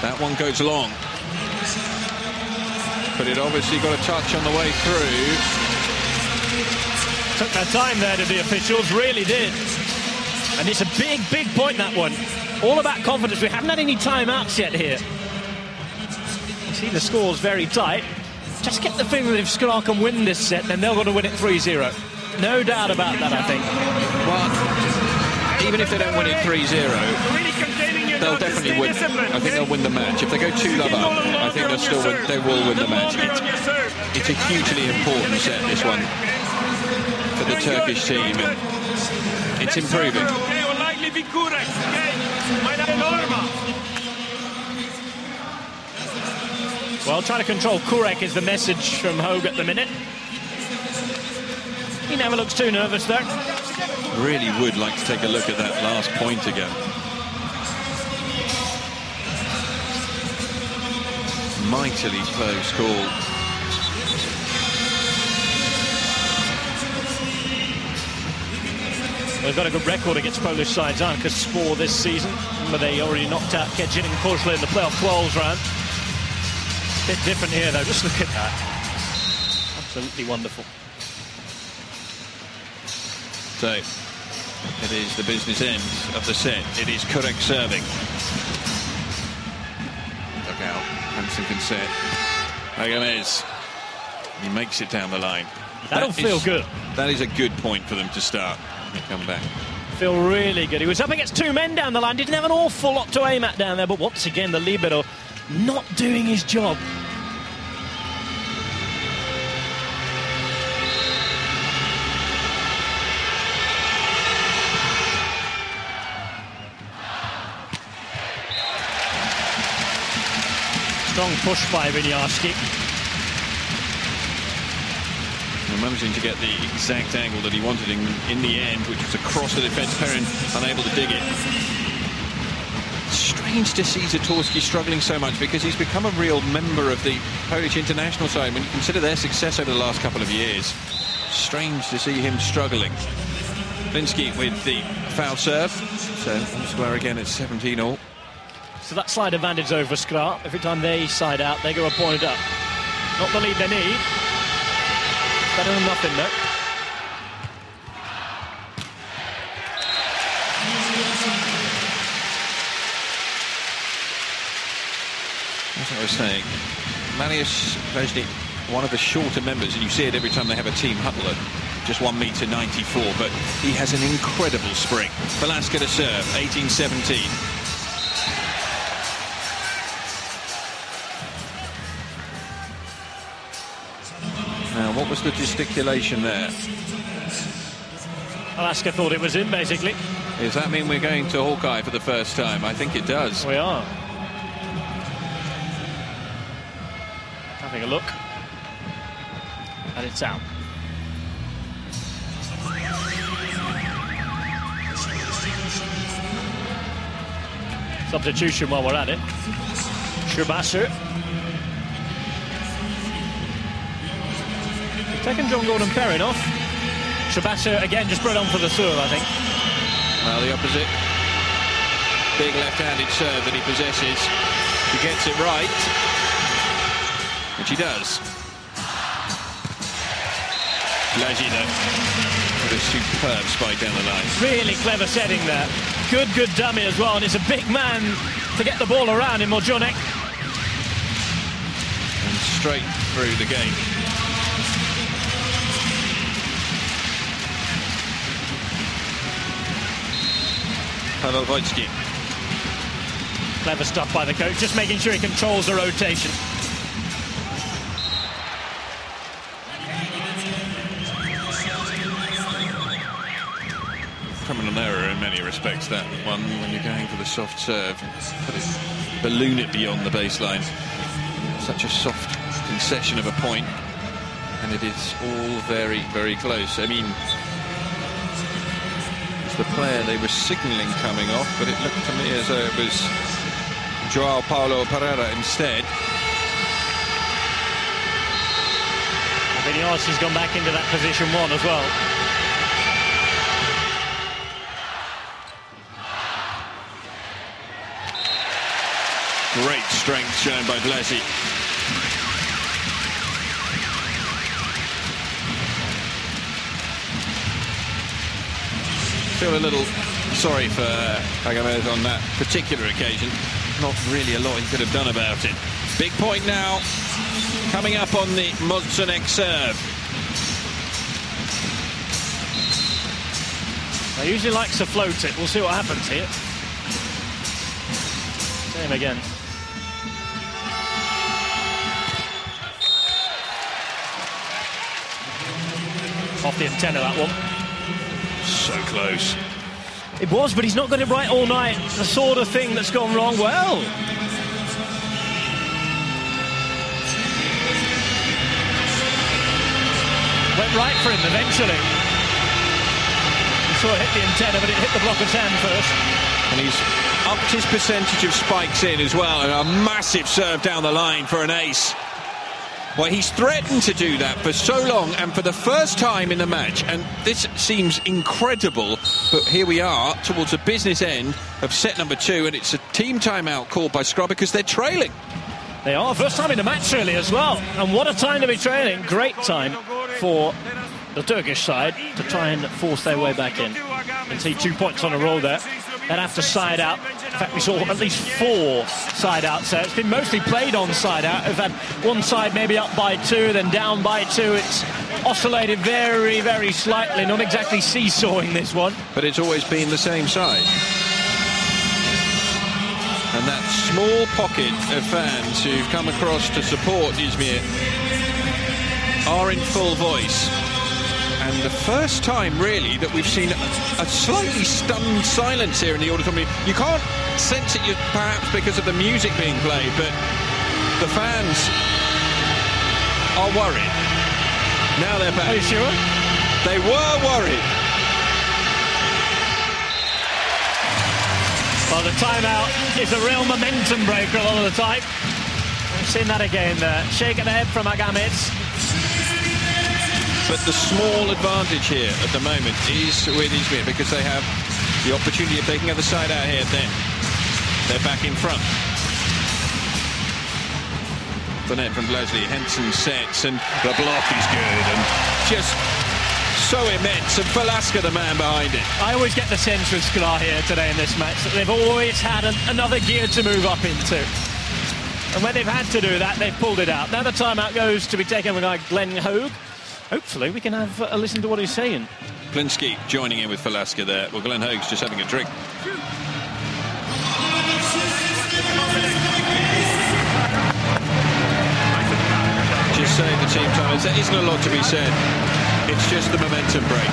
that one goes long. But it obviously got a touch on the way through. Took their time there to the officials, really did. And it's a big, big point, that one. All about confidence. We haven't had any timeouts yet here. You see the score's very tight. Just get the feeling that if Scra can win this set, then they're going to win it 3-0. No doubt about that, I think. Well, even if they don't win it 3-0, they'll definitely win. I think they'll win the match. If they go 2-0 up, I think they'll still win. They will win the match. It's a hugely important set, this one, for the Turkish team. It's improving. Well, trying to control Kurek is the message from Hogue at the minute. He never looks too nervous, though. Really would like to take a look at that last point again. Mightily close call. They've got a good record against Polish sides. Arcas score this season. Remember, they already knocked out Kejin and Korsle in the playoff 12s round. Bit different here, though. Just look at that. Absolutely wonderful. So, it is the business end of the set. It is Kurek serving. Look out. Hansen can set. Agamez. He makes it down the line. That'll feel good. That is a good point for them to start. They come back. Feel really good. He was up against two men down the line, didn't have an awful lot to aim at down there, but once again the libero not doing his job. Strong push by Izmir.avi. Managing to get the exact angle that he wanted in the end, which was across the defence. Perrin unable to dig it. Strange to see Zatorski struggling so much, because he's become a real member of the Polish international side when you consider their success over the last couple of years. Strange to see him struggling. Blinsky with the foul serve. So Scra again at 17-all. So that slight advantage over Scra. Every time they side out, they go a point up. Not the lead they need. Better than nothing, though. As I was saying, Mariusz Belhatov, one of the shorter members, and you see it every time they have a team huddle at just 1m94, but he has an incredible spring. Velasquez to serve, 18-17. Now, what was the gesticulation there? Alaska thought it was in, basically. Does that mean we're going to Hawkeye for the first time? I think it does. We are. Having a look. And it's out. Substitution while we're at it. Schubasu. Taken John Gordon Perrin off. Schubasu again just brought on for the serve, I think. Well, the opposite. Big left-handed serve that he possesses. He gets it right, which he does. Lajida with a superb spike down the line. Really clever setting there. Good dummy as well, and it's a big man to get the ball around in Mojonek. And straight through the game. Pavel Wojcicki. Clever stuff by the coach, just making sure he controls the rotation. Criminal error in many respects, that one, when you're going for the soft serve. Balloon it beyond the baseline. Such a soft concession of a point, and it is all very, very close. I mean, the player they were signalling coming off, but it looked to me as though it was João Paulo Pereira instead. Izmir.avi's gone back into that position one as well. Great strength shown by Blasi. Feel a little sorry for Kagames on that particular occasion. Not really a lot he could have done about it. Big point now, coming up on the Mojonek serve. He usually likes to float it. We'll see what happens here. Same again. Off the antenna, that one. So close. It was, but he's not got it right all night. The sort of thing that's gone wrong. Well, went right for him eventually. You saw it hit the antenna, but it hit the blocker's hand first. And he's upped his percentage of spikes in as well, and a massive serve down the line for an ace. Well, he's threatened to do that for so long, and for the first time in the match, and this seems incredible, but here we are towards the business end of set number 2, and it's a team timeout called by Scra because they're trailing. They are, first time in the match really as well, and what a time to be trailing. Great time for the Turkish side to try and force their way back in. And see 2 points on a roll there. They'd have to side out In fact, we saw at least 4 side-out sets. It's been mostly played on side-out. We've had one side maybe up by 2, then down by 2. It's oscillated very, very slightly, not exactly seesawing this one. But it's always been the same side. And that small pocket of fans who've come across to support Izmir are in full voice. And the first time, really, that we've seen a slightly stunned silence here in the auditorium. You can't sense it perhaps because of the music being played, but the fans are worried. Now they're back. Are you sure? They were worried. Well, the timeout is a real momentum breaker a lot of the time. We've seen that again there. Shake of the head from Agames. But the small advantage here at the moment is with Izmir because they have the opportunity of taking the side out here. Then they're back in front. The net from Leslie. Henson sets and the block is good and just so immense. And Velasquez, the man behind it. I always get the sense with Scra here today in this match that they've always had another gear to move up into. And when they've had to do that, they've pulled it out. Now the timeout goes to be taken by Glenn Hogue. Hopefully we can have a listen to what he's saying. Plinsky joining in with Velasquez there. Well, Glenn Hogue's just having a drink. Just saying the team time. There isn't a lot to be said. It's just the momentum break.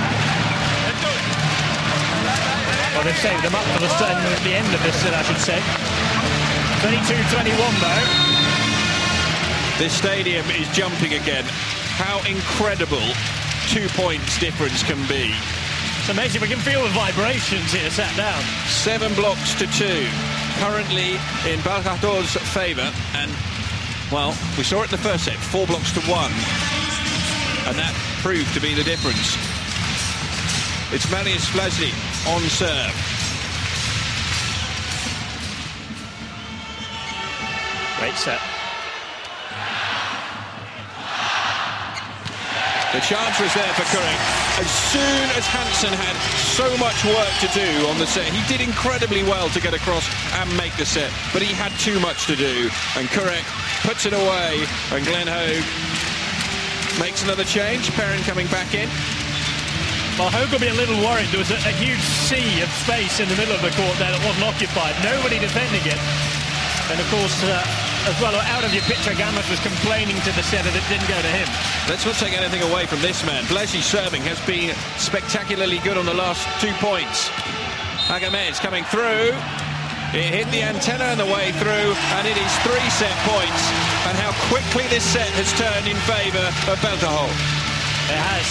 Well, they've saved them up for the end of this set, I should say. 22-21 though. This stadium is jumping again. How incredible 2 points difference can be. It's amazing. We can feel the vibrations here sat down. 7 blocks to 2. Currently in Belhatov's favour. And, well, we saw it in the first set. 4 blocks to 1. And that proved to be the difference. It's Marius Vlasny on serve. Great set. The chance was there for Kurek. As soon as Hansen had so much work to do on the set, he did incredibly well to get across and make the set, but he had too much to do. And Kurek puts it away, and Glenn Hogue makes another change. Perrin coming back in. Well, Hogue will be a little worried. There was a huge sea of space in the middle of the court there that wasn't occupied. Nobody defending it. And of course, as well, out of your picture, Agames was complaining to the set that it didn't go to him. Let's not take anything away from this man. Vlasny serving has been spectacularly good on the last 2 points. Agames coming through. It hit the antenna on the way through, and it is 3 set points. And how quickly this set has turned in favour of Belhatov. It has.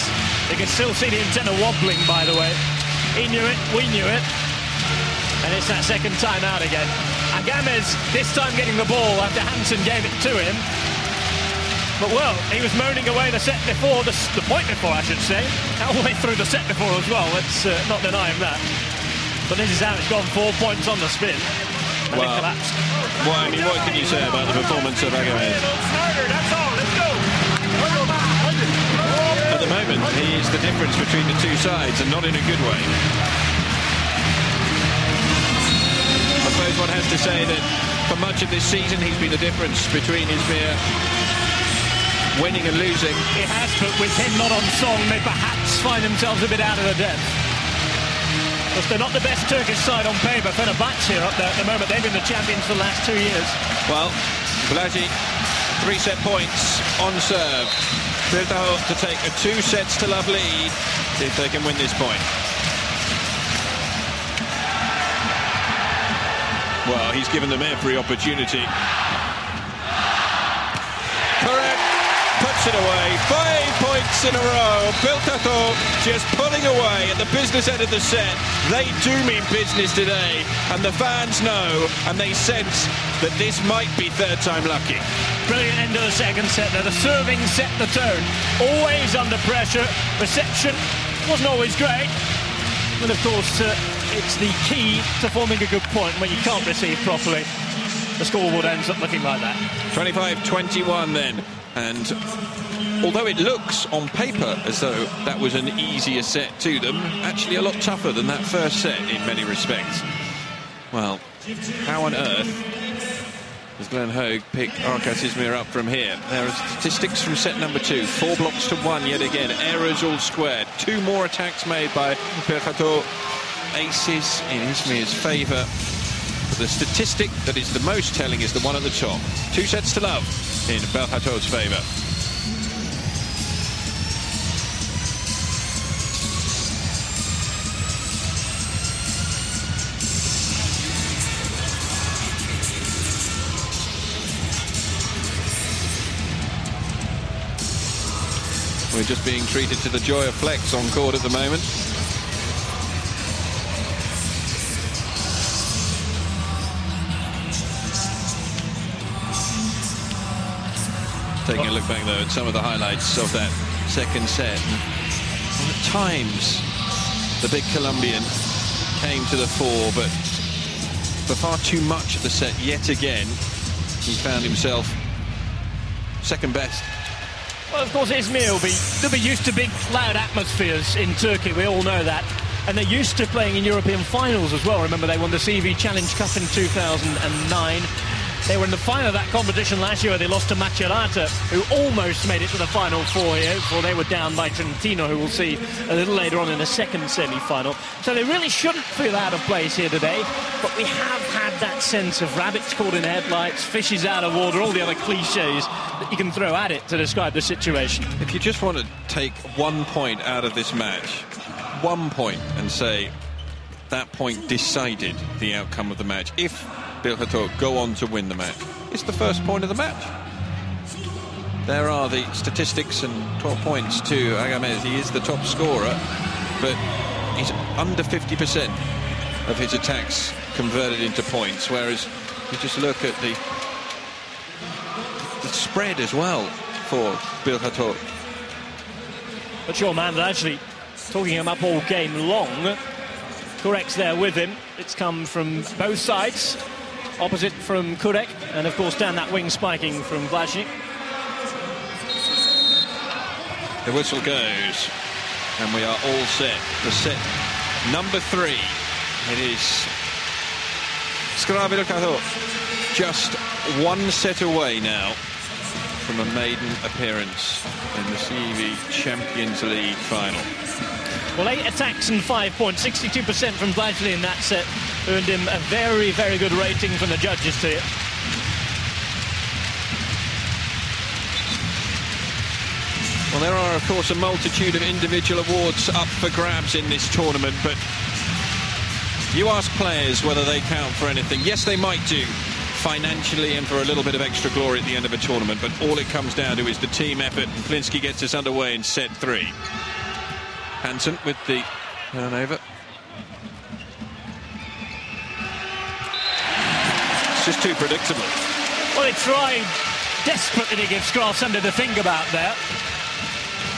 You can still see the antenna wobbling, by the way. He knew it, we knew it. And it's that second time out again. Agames this time getting the ball after Hansen gave it to him. But well, he was moaning away the set before, the point before I should say. All the way through the set before as well. Let's not deny him that. But this is how it's gone, 4 points on the spin. And it collapsed. Well, I mean, what can you say about the performance of Agames? That's all, let's go. At the moment, he is the difference between the 2 sides, and not in a good way. I suppose one has to say that for much of this season he's been the difference between Izmir winning and losing. It has, but with him not on song, they perhaps find themselves a bit out of the depth. Because they're not the best Turkish side on paper. Fenerbahce here up there at the moment. They've been the champions for the last 2 years. Well, Vlasny, 3 set points on serve. Belhatov to take a 2 sets to love lead if they can win this point. Well, he's given them every opportunity. Correct. Puts it away. 5 points in a row. Belhatov just pulling away at the business end of the set. They do mean business today, and the fans know, and they sense that this might be 3rd time lucky. Brilliant end of the second set there. The serving set the tone. Always under pressure. Reception wasn't always great. But of course, it's the key to forming a good point. When you can't receive properly, the scoreboard ends up looking like that. 25-21 then. And although it looks on paper as though that was an easier set to them, actually a lot tougher than that first set in many respects. Well, how on earth does Glenn Hoag pick Arcas Izmir up from here? There are statistics from set number 2. 4 blocks to 1 yet again. Errors all squared. 2 more attacks made by Belhatov. Aces in Izmir's favour. But the statistic that is the most telling is the one at the top. 2 sets to love in Belhatov's favour. We're just being treated to the joy of flex on court at the moment. Taking a look back, though, at some of the highlights of that second set. And at times, the big Colombian came to the fore, but for far too much of the set, yet again, he found himself second best. Well, of course, Izmir they'll be used to big, loud atmospheres in Turkey. We all know that. And they're used to playing in European finals as well. Remember, they won the CV Challenge Cup in 2009. They were in the final of that competition last year where they lost to Macerata, who almost made it to the Final Four here before they were down by Trentino, who we'll see a little later on in the second semi-final. So they really shouldn't feel out of place here today, but we have had that sense of rabbits caught in headlights, fishes out of water, all the other cliches that you can throw at it to describe the situation. If you just want to take 1 point out of this match, 1 point, and say that point decided the outcome of the match, if Belhatov go on to win the match, it's the first point of the match. There are the statistics, and 12 points to Agamez. He is the top scorer, but he's under 50% of his attacks converted into points, whereas you just look at the spread as well for Belhatov. But your man actually talking him up all game long. Correct's there with him. It's come from both sides. Opposite from Kurek, and of course down that wing spiking from Vlasic. The whistle goes, and we are all set for set number 3. It is Scra Belhatov, just 1 set away now from a maiden appearance in the CV Champions League final. Well, 8 attacks and 5 points, 62% from Vlasic in that set. Earned him a very, very good rating from the judges here. Well, there are, of course, a multitude of individual awards up for grabs in this tournament, but you ask players whether they count for anything. Yes, they might do, financially and for a little bit of extra glory at the end of a tournament, but all it comes down to is the team effort, and Plinsky gets us underway in set 3. Hansen with the turnover. It's just too predictable. Well, they tried desperately to give Scra something to think about there.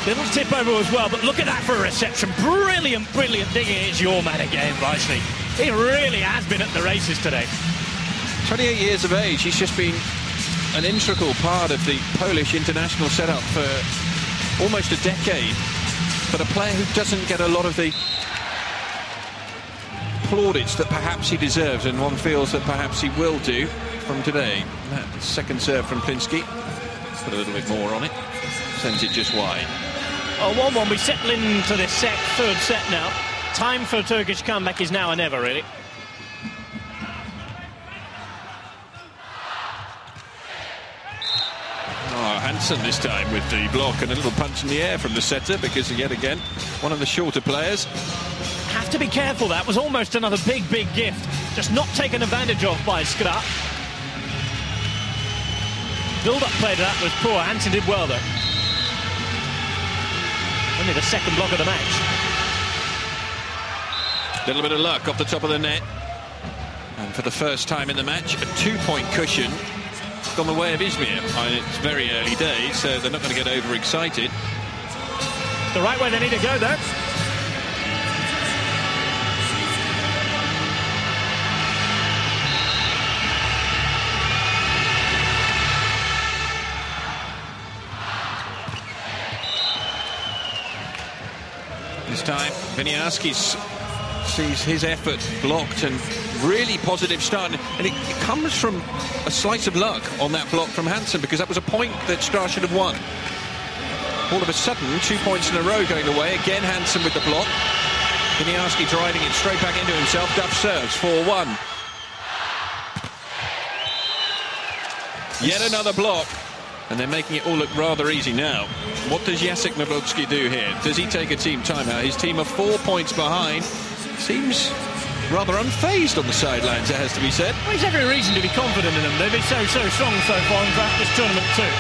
Little tip over as well, but look at that for a reception. Brilliant, brilliant digging. It's your man again, Vlasic. He really has been at the races today. 28 years of age, he's just been an integral part of the Polish international setup for almost a decade. But a player who doesn't get a lot of the plaudits that perhaps he deserves, and one feels that perhaps he will do from today. That second serve from Plinsky, put a little bit more on it, sends it just wide. Oh, 1-1, we settle into this set, third set now. Time for a Turkish comeback is now or never, really. Oh, Hansen this time with the block and a little punch in the air from the setter, because yet again, one of the shorter players. Have to be careful. That was almost another big, big gift. Just not taken advantage of by Scra. Build-up play to that was poor. Hansen did well, though. Only the second block of the match. Little bit of luck off the top of the net. And for the first time in the match, a 2-point cushion gone the way of Izmir. It's very early days, so they're not going to get overexcited. The right way they need to go, though. This time, Viniarski's sees his effort blocked, and really positive start. And it comes from a slice of luck on that block from Hansen, because that was a point that Scra should have won. All of a sudden, 2 points in a row going away. Again, Hansen with the block. Kiniarski driving it straight back into himself. Duff serves 4-1. Yet another block. And they're making it all look rather easy now. What does Jacek Nawrocki do here? Does he take a team timeout? His team are 4 points behind. Seems rather unfazed on the sidelines, it has to be said. Well, he's every reason to be confident in them. They've been so strong so far in fact this tournament too.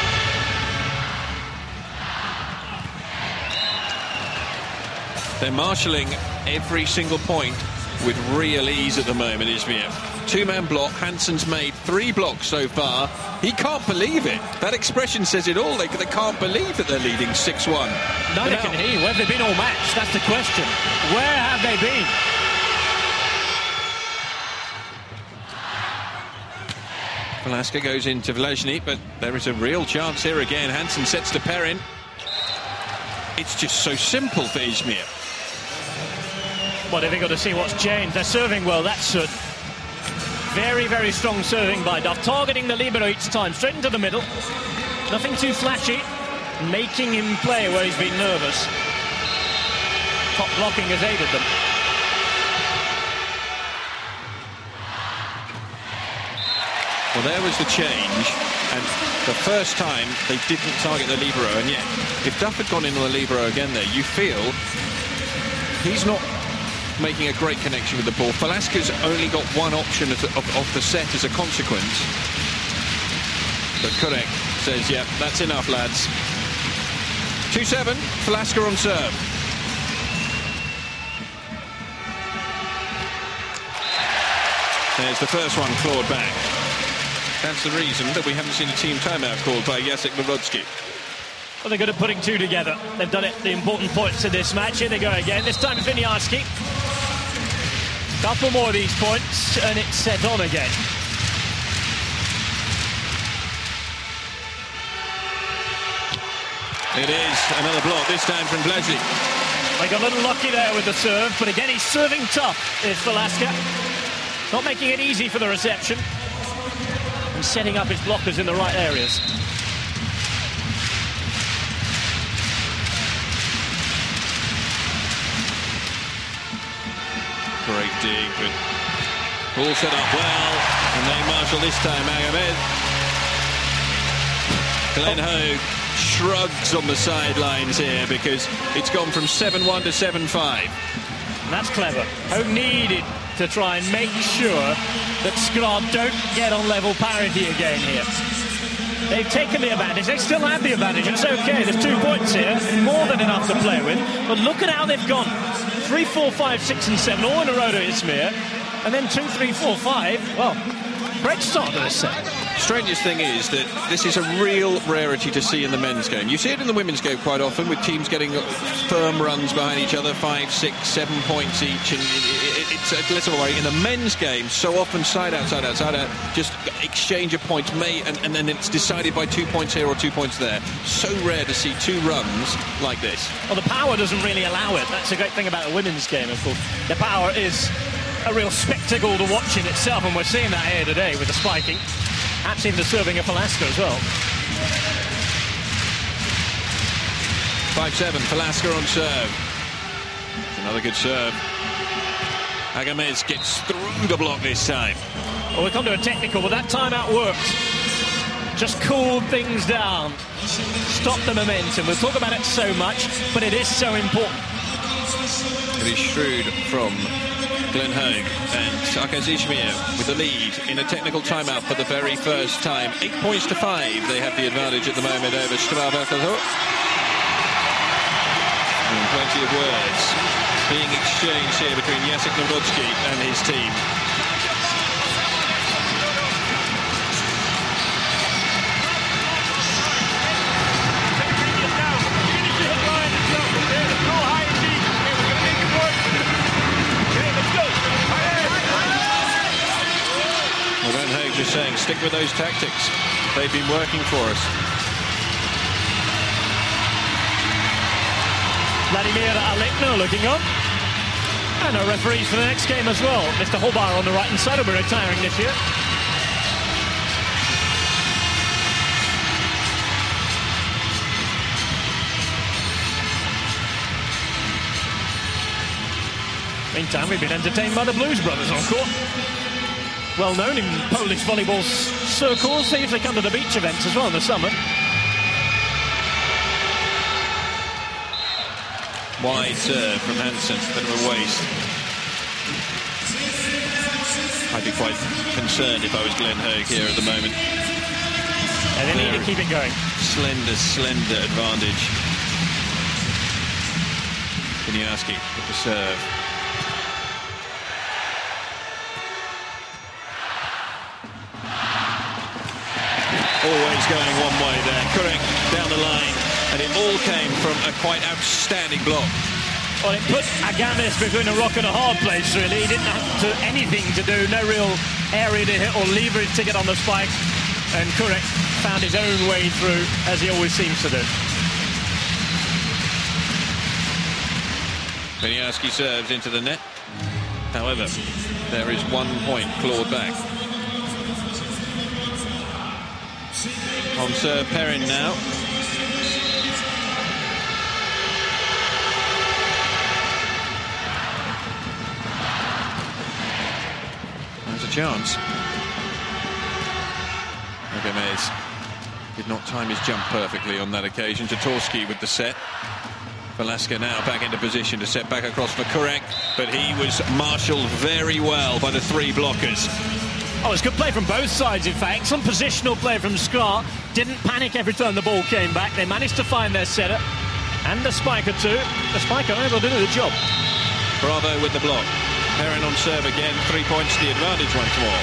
They're marshalling every single point with real ease at the moment, Izmir. Two-man block. Hansen's made 3 blocks so far. He can't believe it. That expression says it all. They can't believe that they're leading 6-1. Neither can he. Where have they been all match? That's the question. Where have they been? Velasquez goes into Vlažny, but there is a real chance here again. Hansen sets to Perrin. It's just so simple for Izmir. Well, they've got to see what's changed. They're serving well, that's good. Very, very strong serving by Duff. Targeting the libero each time, straight into the middle. Nothing too flashy. Making him play where he's been nervous. Top blocking has aided them. Well, there was the change, and the first time they didn't target the libero, and yet, if Duff had gone into the libero again there, you feel he's not making a great connection with the ball. Velasquez only got one option of the set as a consequence. But Kurek says, yeah, that's enough, lads. 2-7, Velasquez on serve. There's the first one clawed back. That's the reason that we haven't seen a team timeout called by Jacek Nawrocki. Well, they're good at putting 2 together. They've done it, the important points in this match. Here they go again. This time Kiniarski. Couple more of these points, and it's set on again. It is another block, this time from Vlažny. They got a little lucky there with the serve, but again, he's serving tough, is Velasquez. Not making it easy for the reception. And setting up his blockers in the right areas. Great dig, but all set up well, and they marshal this time. Agamed. Glenn Hogue shrugs on the sidelines here because it's gone from 7-1 to 7-5. That's clever. Hogue needed to try and make sure that Scra don't get on level parity again here. They've taken the advantage. They still have the advantage. It's okay. There's 2 points here. More than enough to play with. But look at how they've gone. 3, 4, 5, 6 and 7 all in a row to Izmir. And then 2, 3, 4, 5. Well, great start to this set. Strangest thing is that this is a real rarity to see in the men's game. You see it in the women's game quite often, with teams getting firm runs behind each other, 5, 6, 7 points each, and it's less of a worry. In the men's game, so often side out, just exchange of points, and then it's decided by 2 points here or 2 points there. So rare to see 2 runs like this. Well, the power doesn't really allow it. That's a great thing about a women's game, of course. The power is a real spectacle to watch in itself, and we're seeing that here today with the spiking. Perhaps even the serving of Velasquez as well. 5-7, Velasquez on serve. Another good serve. Agamed gets through the block this time. Well, we come to a technical, but that timeout worked. Just cooled things down. Stopped the momentum. We'll talk about it so much, but it is so important. It is shrewd from Glenn Hogue, and Arcas Izmir with the lead in a technical timeout for the very first time. 8 points to 5. They have the advantage at the moment over Scra Belhatov. And plenty of words being exchanged here between Jacek Nawrocki and his team. Just saying, stick with those tactics. They've been working for us. Vladimir Alekno looking on. And no referees for the next game as well. Mr. Hobar on the right-hand side will be retiring this year. Meantime, we've been entertained by the Blues Brothers on court. Well known in Polish volleyball circles. See if they come to the beach events as well in the summer. Wide serve from Hansen, bit of a waste. I'd be quite concerned if I was Glenn Hoag here at the moment. And they need to keep it going. Slender advantage. Winiarski with the serve. Always going one way there, correct, down the line. And it all came from a quite outstanding block. Well, it put Agames between a rock and a hard place, really. He didn't have anything to do, no real area to hit or leverage to get on the spike. And Kurek found his own way through, as he always seems to do. Winiarski serves into the net. However, there is 1 point clawed back. On serve, Perrin now. There's a chance. Agames did not time his jump perfectly on that occasion. Jatorski with the set. Velasquez now back into position to set back across for Kurek, but he was marshalled very well by the three blockers. Oh, it's good play from both sides, in fact. Some positional play from Scra. Didn't panic every time the ball came back. They managed to find their setter and the spiker too. The spiker able to do the job. Bravo with the block. Perrin on serve again. 3 points the advantage once more.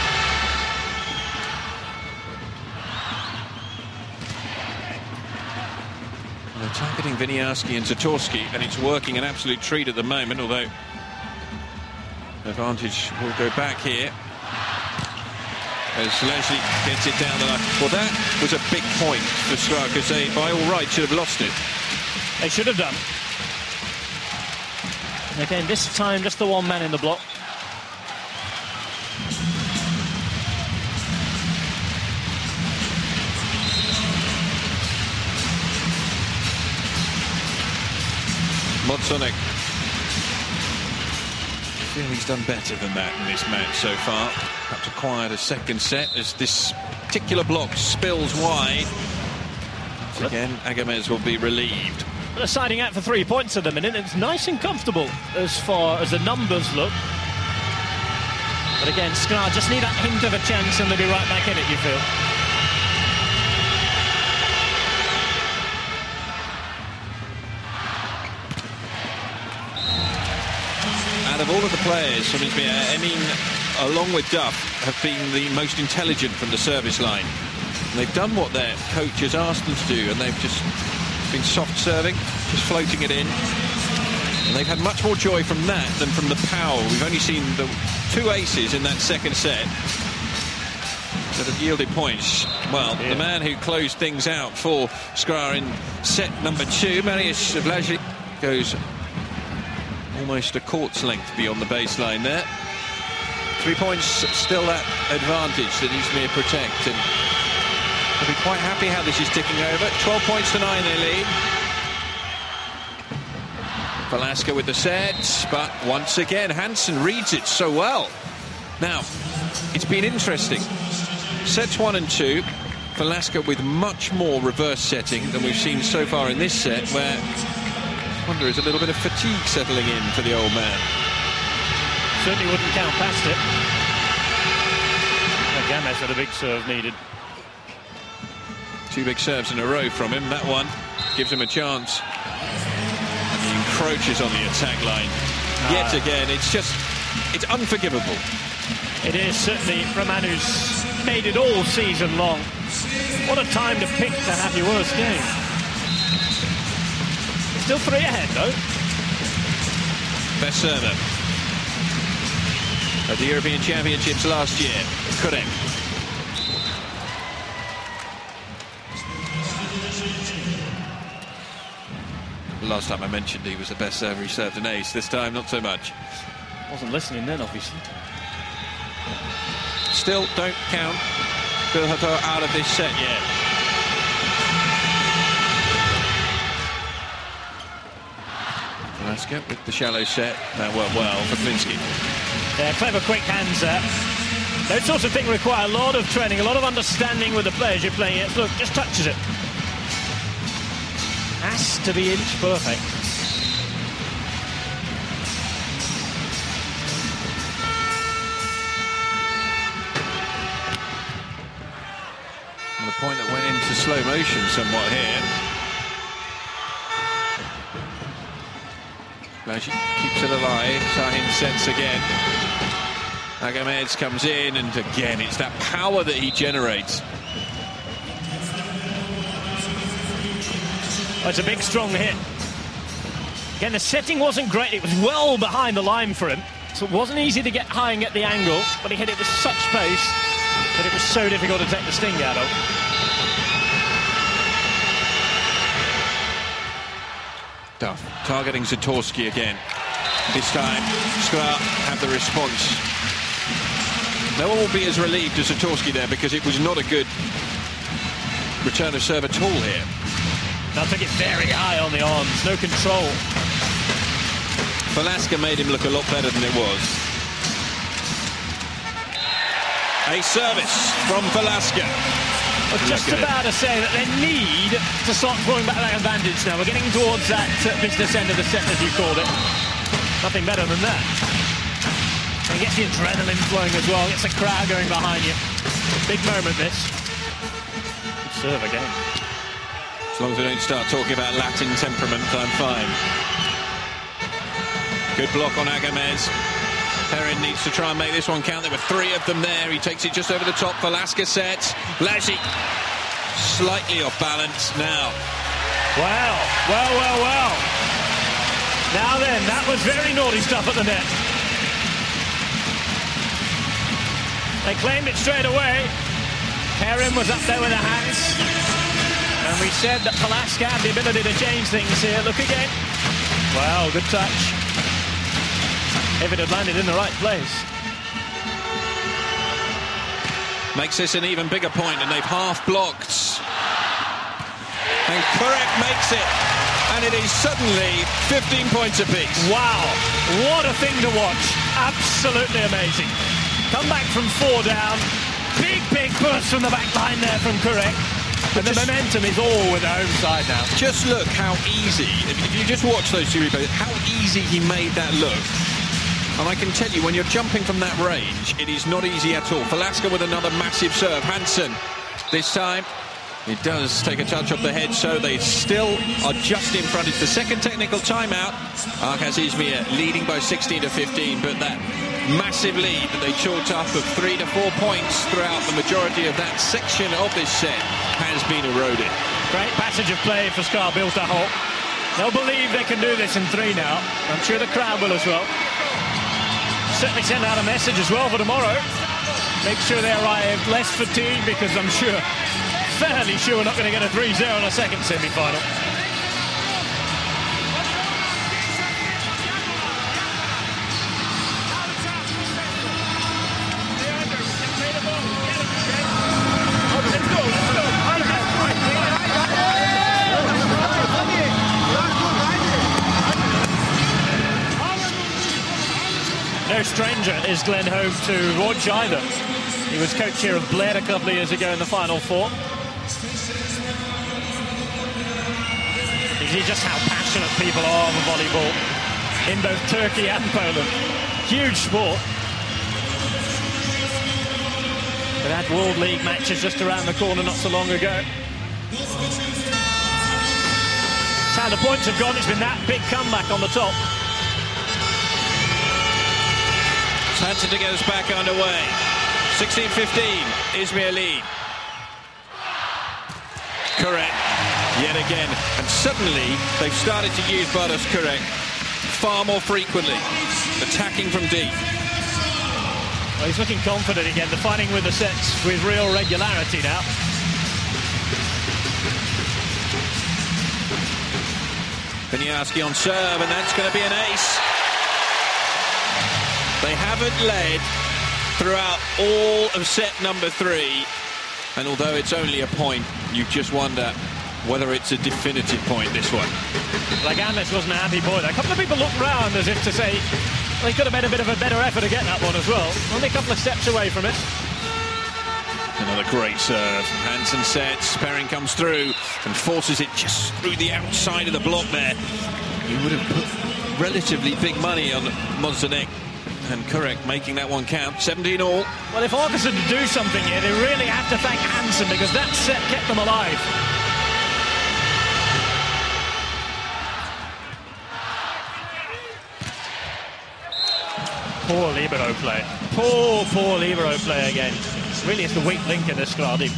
They're targeting Winiarski and Zatorski, and it's working an absolute treat at the moment, although advantage will go back here. As Leslie gets it down the line. Well, that was a big point for Scra, because they, by all rights, should have lost it. They should have done. And again, this time, just the one man in the block. Modsonek. I feel he's done better than that in this match so far. Perhaps acquired a second set as this particular block spills wide. So again, Agames will be relieved. They're siding out for 3 points at the minute. It's nice and comfortable as far as the numbers look. But again, Scra just need that hint of a chance and they'll be right back in it, you feel. Out of all of the players from Izmir, I mean, along with Duff, have been the most intelligent from the service line. And they've done what their coach has asked them to do, and they've just been soft serving, just floating it in. And they've had much more joy from that than from the power. We've only seen the 2 aces in that second set that have yielded points. Well, the man who closed things out for Scra in set number 2, Mariusz Blažič, goes almost a court's length beyond the baseline there. 3 points, still that advantage that Izmir protect, and they'll be quite happy how this is ticking over. 12 points to 9 they lead. Velasquez with the set, but once again Hansen reads it so well. Now, it's been interesting. Sets 1 and 2, Velasquez with much more reverse setting than we've seen so far in this set, where I wonder is a little bit of fatigue settling in for the old man. Certainly wouldn't count past it. Agames had a big serve needed. 2 big serves in a row from him. That one gives him a chance. And he encroaches on the attack line. Yet again, it's unforgivable. It is, certainly, for a man who's made it all season long. What a time to pick to have your worst game. Still 3 ahead, though. Best server at the European Championships last year. Kurek. Last time I mentioned he was the best server, he served an ace. This time, not so much. Wasn't listening then, obviously. Still don't count Belhatov out of this set yet. Alaska with the shallow set. That worked well for Klinsky. Yeah, clever, quick hands there. Those sorts of things require a lot of training, a lot of understanding with the players you're playing against. Look, just touches it. Has to be inch perfect. And a point that went into slow motion somewhat here. Blažič keeps it alive. Sahin sets again. Agamez comes in, and again, it's that power that he generates. Oh, it's a big, strong hit. Again, the setting wasn't great. It was well behind the line for him, so it wasn't easy to get high and get the angle, but he hit it with such pace that it was so difficult to take the sting out of. Tough. Targeting Zatorsky again. This time, Scra have the response. No one will be as relieved as Zatorsky there, because it was not a good return of serve at all here. Now took it very high on the arms, no control. Velasquez made him look a lot better than it was. A service from Velasquez. Well, just about to say that they need to start drawing back that advantage now. We're getting towards that business end of the set, as you called it. Nothing better than that. And gets the adrenaline flowing as well, gets the crowd going behind you. Big moment, this. Good serve again. As long as we don't start talking about Latin temperament, I'm fine. Good block on Agamez. Perrin needs to try and make this one count. There were three of them there. He takes it just over the top. Velasquez sets. Blažič slightly off balance now. Wow. Well. Now then, that was very naughty stuff at the net. They claimed it straight away. Perrin was up there with the hands. And we said that Velasquez had the ability to change things here. Look again. Wow, good touch. If it had landed in the right place. Makes this an even bigger point, and they've half blocked. And Kurek makes it. And it is suddenly 15 points apiece. Wow, what a thing to watch. Absolutely amazing. Come back from 4 down. Big burst from the back line there from Kurek. And the momentum is all with the home side now. Just look how easy, if you just watch those two replays, how easy he made that look. And I can tell you, when you're jumping from that range, it is not easy at all. Velasquez with another massive serve. Hansen, this time, it does take a touch off the head, so they still are just in front. It's the second technical timeout. Arcas Izmir leading by 16 to 15, but that massive lead that they chalked up of 3 to 4 points throughout the majority of that section of this set has been eroded. Great passage of play for Scra Belhatov. They'll believe they can do this in 3 now. I'm sure the crowd will as well. Certainly send out a message as well for tomorrow. Make sure they arrive less fatigued, because I'm fairly sure we're not going to get a 3-0 in a second semi-final. No stranger is Glenn Hogue to Rog either. He was coach here of Blair a couple of years ago in the Final Four. You see just how passionate people are for volleyball in both Turkey and Poland. Huge sport. We had World League matches just around the corner not so long ago. That's how the points have gone. It's been that big comeback on the top. Hansen to get us back underway. 16-15, Izmir lead. Kurek, yet again. And suddenly, they've started to use Bartosz Kurek far more frequently, attacking from deep. Well, he's looking confident again, defining with the sets with real regularity now. Beniarski on serve, and that's going to be an ace. They haven't led throughout all of set number 3. And although it's only a point, you just wonder whether it's a definitive point, this one. Like Amis wasn't a happy boy. A couple of people looked round as if to say they could have made a bit of a better effort to get that one as well. Only a couple of steps away from it. Another great serve. Hansen sets, Perrin comes through and forces it just through the outside of the block there. You would have put relatively big money on Mozzanek. And correct, making that one count. 17 all. Well, if Arcas had to do something here, they really have to thank Hansen, because that set kept them alive. Poor libero play. Poor libero play again. Really is the weak link in this Scra team.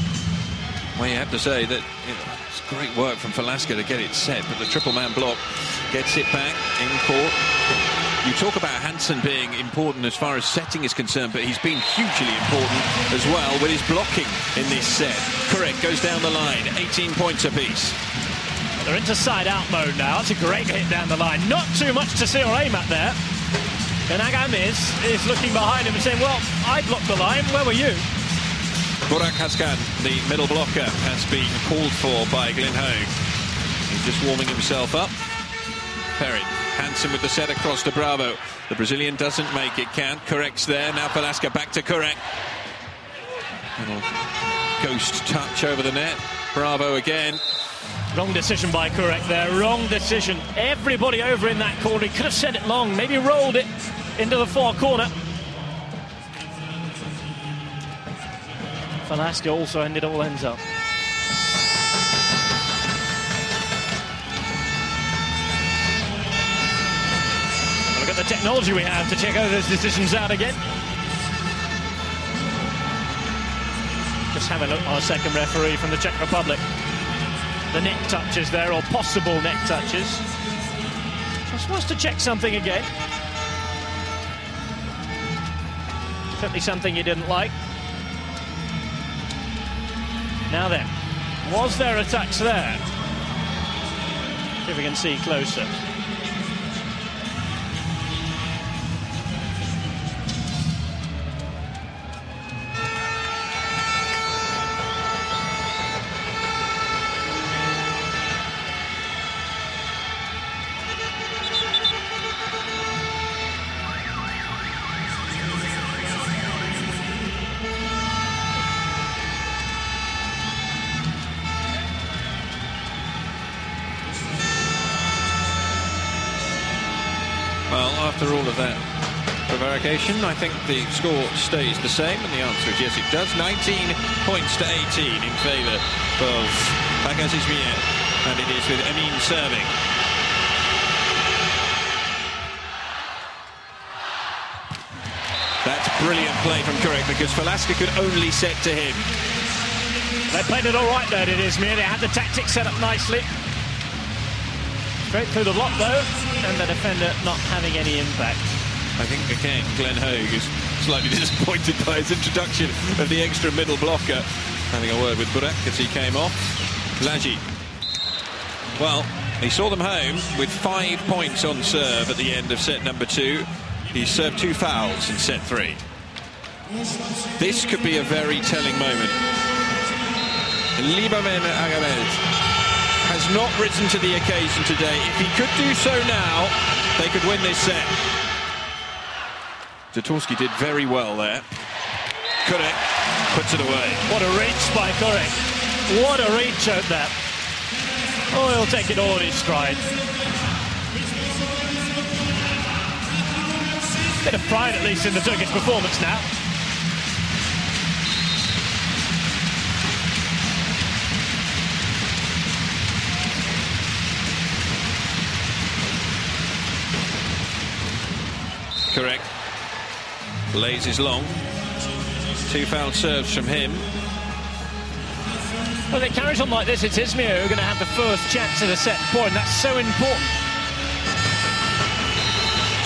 Well, you have to say that it's great work from Velasquez to get it set, but the triple man block gets it back in court. You talk about Hansen being important as far as setting is concerned, but he's been hugely important as well with his blocking in this set. Correct, goes down the line, 18 points apiece. They're into side-out mode now. It's a great hit down the line. Not too much to see or aim at there. And Agamis is looking behind him and saying, well, I blocked the line, where were you? Burak Haskan, the middle blocker, has been called for by Glenn Hogue. He's just warming himself up. Perrin. Hansen with the set across to Bravo. The Brazilian doesn't make it count. Correct's there. Now Velasquez back to Correct. Little ghost touch over the net. Bravo again. Wrong decision by Correct there. Wrong decision. Everybody over in that corner. He could have sent it long. Maybe rolled it into the far corner. Velasquez also ended all ends up. Look at the technology we have to check those decisions out again. Just have a look on a second referee from the Czech Republic. The neck touches there, or possible neck touches. Just wants to check something again. Certainly something he didn't like. Now then, was there a touch there? See if we can see closer. Well, after all of that prevarication, I think the score stays the same, and the answer is yes, it does. 19 points to 18 in favour of Arcas Izmir, and it is with Amin serving. That's brilliant play from Correct, because Velasquez could only set to him. They played it all right there, it is Izmir. They had the tactics set up nicely. Straight through the block though, and the defender not having any impact. I think again Glenn Hogue is slightly disappointed by his introduction of the extra middle blocker. Having a word with Burak as he came off. Laji. Well, he saw them home with 5 points on serve at the end of set number 2. He served 2 fouls in set 3. This could be a very telling moment. Liberman Agamed has not risen to the occasion today. If he could do so now, they could win this set. Zatorsky did very well there. Correct puts it away. What a reach by Correct. What a reach out that. Oh, he'll take it all in his stride. Bit of pride at least in the Turkish performance now. Correct. Lays is long. 2 foul serves from him. Well, if it carries on like this, it's Izmir who are going to have the first chance at a set point. That's so important.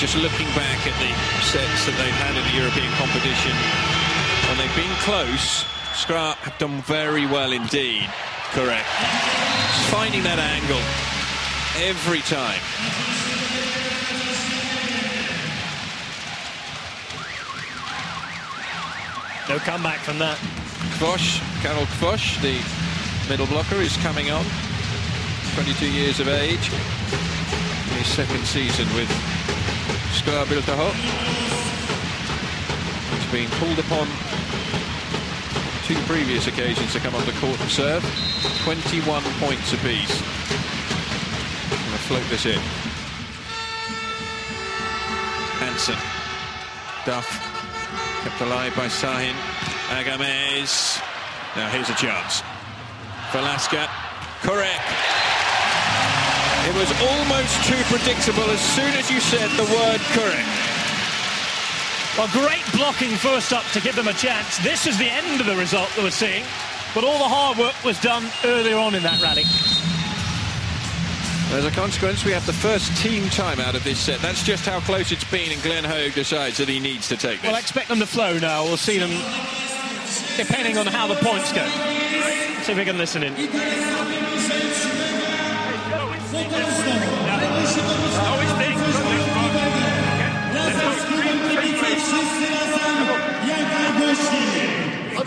Just looking back at the sets that they've had in the European competition, when they've been close, Scra have done very well indeed. Correct. Just finding that angle every time. No comeback from that. Karol Kvoš, the middle blocker, is coming on. 22 years of age. In his second season with Scra Belhatov. He's been called upon 2 previous occasions to come on the court and serve. 21 points apiece. I'm going to float this in. Hansen. Duff. Kept alive by Sahin. Agamez. Now here's a chance. Velasca. Correct. It was almost too predictable as soon as you said the word correct. Well, great blocking first up to give them a chance. This is the end of the result that we're seeing, but all the hard work was done earlier on in that rally. As a consequence, we have the first team time out of this set. That's just how close it's been, and Glenn Hoag decides that he needs to take this. Well, I expect them to flow now. We'll see them depending on how the points go. Let's see if we can listen in.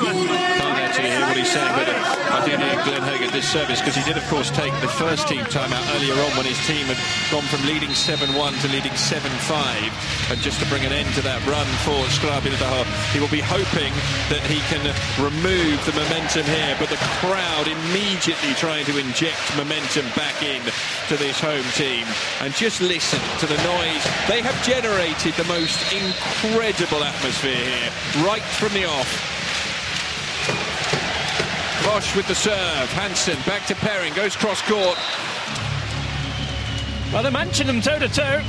Can't actually hear what he's saying, but I do need Glenn Hoag at this service, because he did, of course, take the first team timeout earlier on when his team had gone from leading 7-1 to leading 7-5, and just to bring an end to that run for Scra Belhatov, he will be hoping that he can remove the momentum here, but the crowd immediately trying to inject momentum back in to this home team. And just listen to the noise. They have generated the most incredible atmosphere here, right from the off. Bosch with the serve. Hansen back to Perrin, goes cross court. Well, they mentioned them toe-to-toe.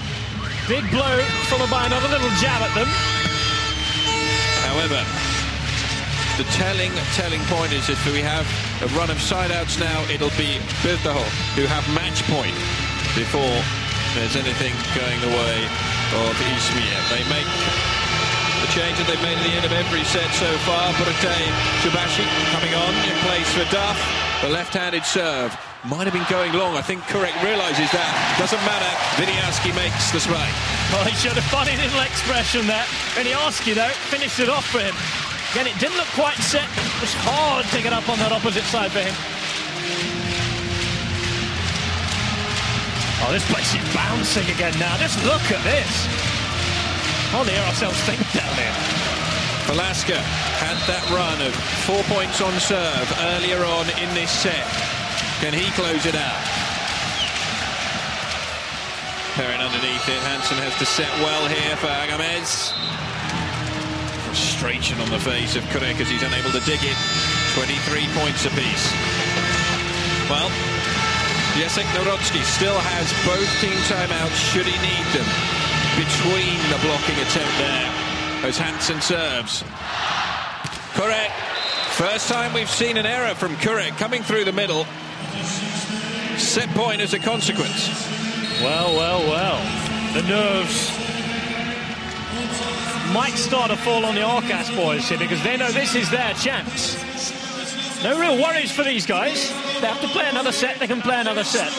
Big blow, followed by another little jab at them. However, the telling point is if we have a run of side-outs now, it'll be Belhatov who have match point before there's anything going the way of Izmir. They make the change that they've made at the end of every set so far. Borutei Shubashi coming on in place for Duff. The left-handed serve might have been going long. I think Kurek realises that. Doesn't matter. Viniarski makes the spike. Well, he showed a funny little expression there. Viniarski, though, finished it off for him. Again, it didn't look quite set. It was hard to get up on that opposite side for him. Oh, this place is bouncing again now. Just look at this. Hardly hear ourselves think down here. Velasca had that run of 4 points on serve earlier on in this set. Can he close it out? Perrin underneath it. Hansen has to set well here for Agamez. Frustration on the face of Kurek as he's unable to dig it. 23 points apiece. Well, Jacek Narodski still has both team timeouts should he need them between the blocking attempt there as Hansen serves. Kurek. First time we've seen an error from Kurek coming through the middle. Set point as a consequence. Well. The nerves might start to fall on the Arcas boys here because they know this is their chance. No real worries for these guys. They have to play another set, they can play another set.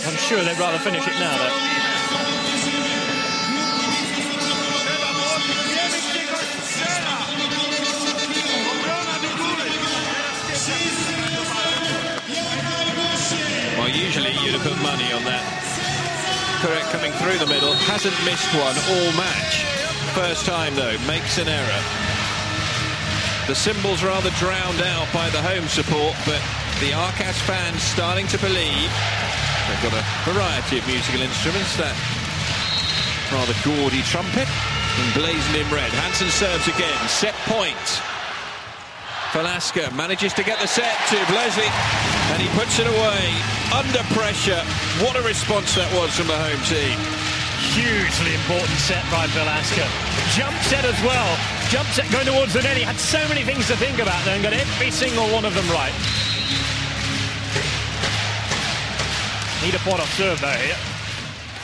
I'm sure they'd rather finish it now, though. Well, usually you'd have put money on that. Correct, coming through the middle, hasn't missed one all match. First time, though, makes an error. The symbols rather drowned out by the home support, but the Arcas fans starting to believe. They've got a variety of musical instruments. That rather gaudy trumpet emblazoned in red. Hansen serves again. Set point. Velasca manages to get the set to Blesley, and he puts it away under pressure. What a response that was from the home team. Hugely important set by Velasca. Jump set as well. Jump set going towards the net. He had so many things to think about there and got every single one of them right. Need a point off serve though here.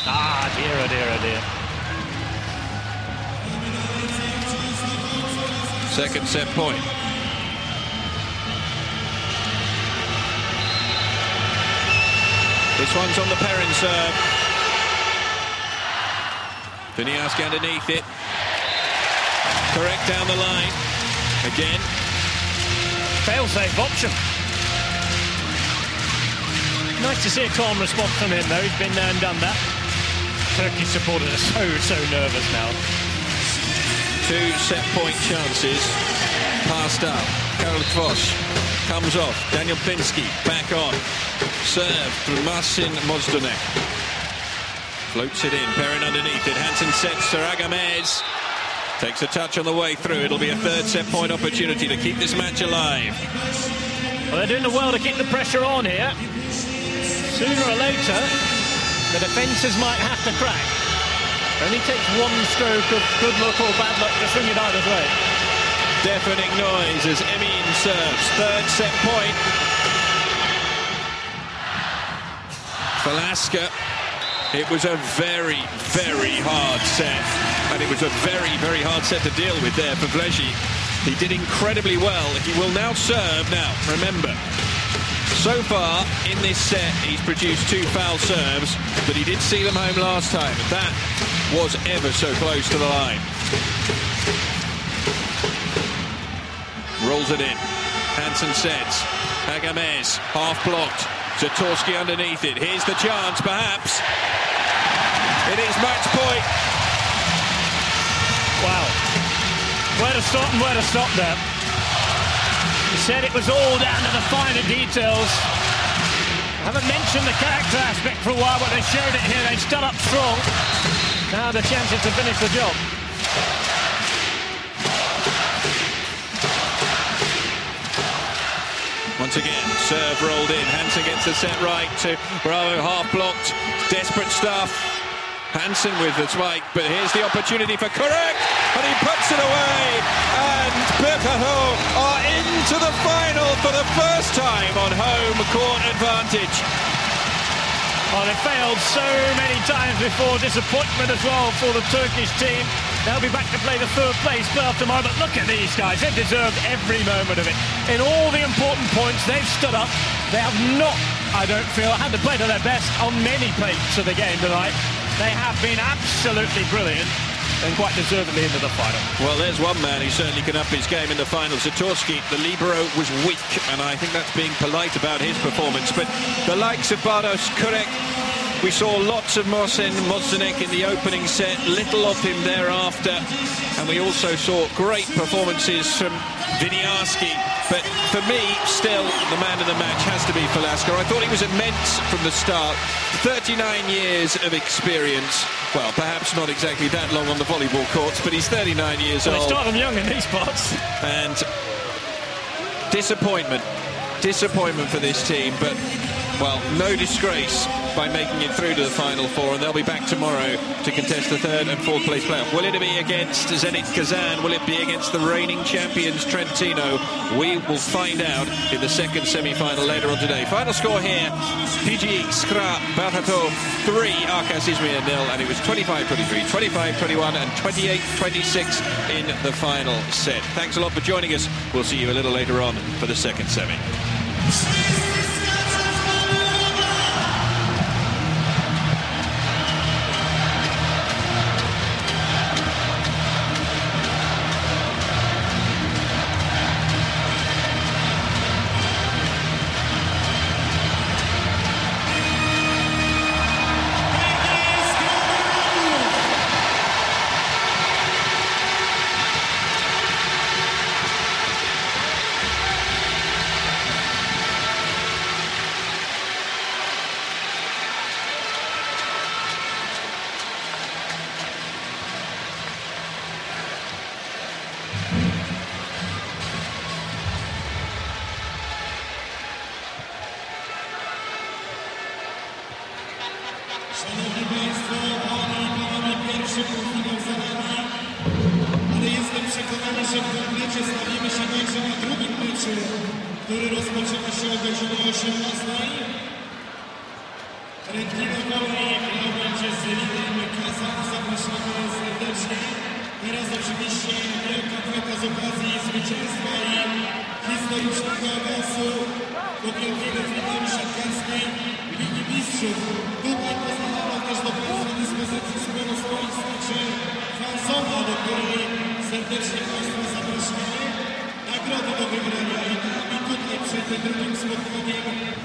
Ah, dear, oh dear, oh dear. Second set point. This one's on the Perrin serve. Viniarski underneath it. Correct down the line. Again. Fail-safe option. Nice to see a calm response from him, though. He's been there and done that. Turkish supporters are so nervous now. 2 set-point chances. Passed up. Karol Kvosh comes off. Daniel Pinsky back on. Serve through Marcin Mozdonek. Floats it in. Perrin underneath it. Hansen sets for Agamez. Takes a touch on the way through. It'll be a 3rd set-point opportunity to keep this match alive. Well, they're doing well to keep the pressure on here. Sooner or later, the defences might have to crack. Only takes one stroke of good luck or bad luck to swing it either way. Deafening noise as Emin serves. 3rd set point. Velasca. It was a very, very hard set. And it was a very, very hard set to deal with there for Vleji. He did incredibly well. He will now serve. Now, remember, so far in this set, he's produced 2 foul serves, but he did see them home last time. That was ever so close to the line. Rolls it in. Hansen sets. Agamez, half blocked. Zatorsky underneath it. Here's the chance, perhaps. It is match point. Wow. Where to start and where to stop there. He said it was all down to the finer details. I haven't mentioned the character aspect for a while, but they showed it here. They stood up strong. Now the chances to finish the job. Once again, serve rolled in. Hansen gets the set right to Bravo, half blocked. Desperate stuff. Hansen with the spike, but here's the opportunity for Kurek, and he puts it away. And Belhatov are into the final for the first time on home court advantage. Well, they failed so many times before. Disappointment as well for the Turkish team. They'll be back to play the 3rd place playoff tomorrow, but look at these guys. They've deserved every moment of it. In all the important points, they've stood up. They have not, I don't feel, had to play to their best on many plates of the game tonight. They have been absolutely brilliant and quite deservedly into the final. Well, there's one man who certainly can up his game in the final. Zatorsky, the libero, was weak, and I think that's being polite about his performance. But the likes of Bardos, Kurek, we saw lots of Marcin Mozdonek in the opening set, little of him thereafter, and we also saw great performances from Winiarski. But for me, still, the man of the match has to be Velasca. I thought he was immense from the start. 39 years of experience. Well, perhaps not exactly that long on the volleyball courts, but he's 39 years old. They start them young in these parts. And disappointment for this team, but, well, no disgrace by making it through to the Final Four, and they'll be back tomorrow to contest the 3rd and 4th place playoff. Will it be against Zenit Kazan? Will it be against the reigning champions Trentino? We will find out in the 2nd semi-final later on today. Final score here, PGE, Scra, Belhatov 3, Arcas, Izmir 0, and it was 25-23, 25-21 and 28-26 in the final set. Thanks a lot for joining us. We'll see you a little later on for the 2nd semi. Szanowni Państwo, Panie i Panowie, pierwszy półfinał za nami, ale jestem przekonany, że w komplecie stawimy się także na drugim meczu, który rozpoczyna się o godzinie 18. Trentino Volley grał będzie z Zenitem Kazan, zapraszamy serdecznie. Teraz oczywiście wielka kwota z okazji zwycięstwa i historycznego awansu do wielkiego finału siatkarskiej Ligi Mistrzów. Tutaj poznano też do Państwa dyspozycji sporo swoich znaczy fanzona, do której serdecznie Państwa zapraszamy. drugim spotkaniem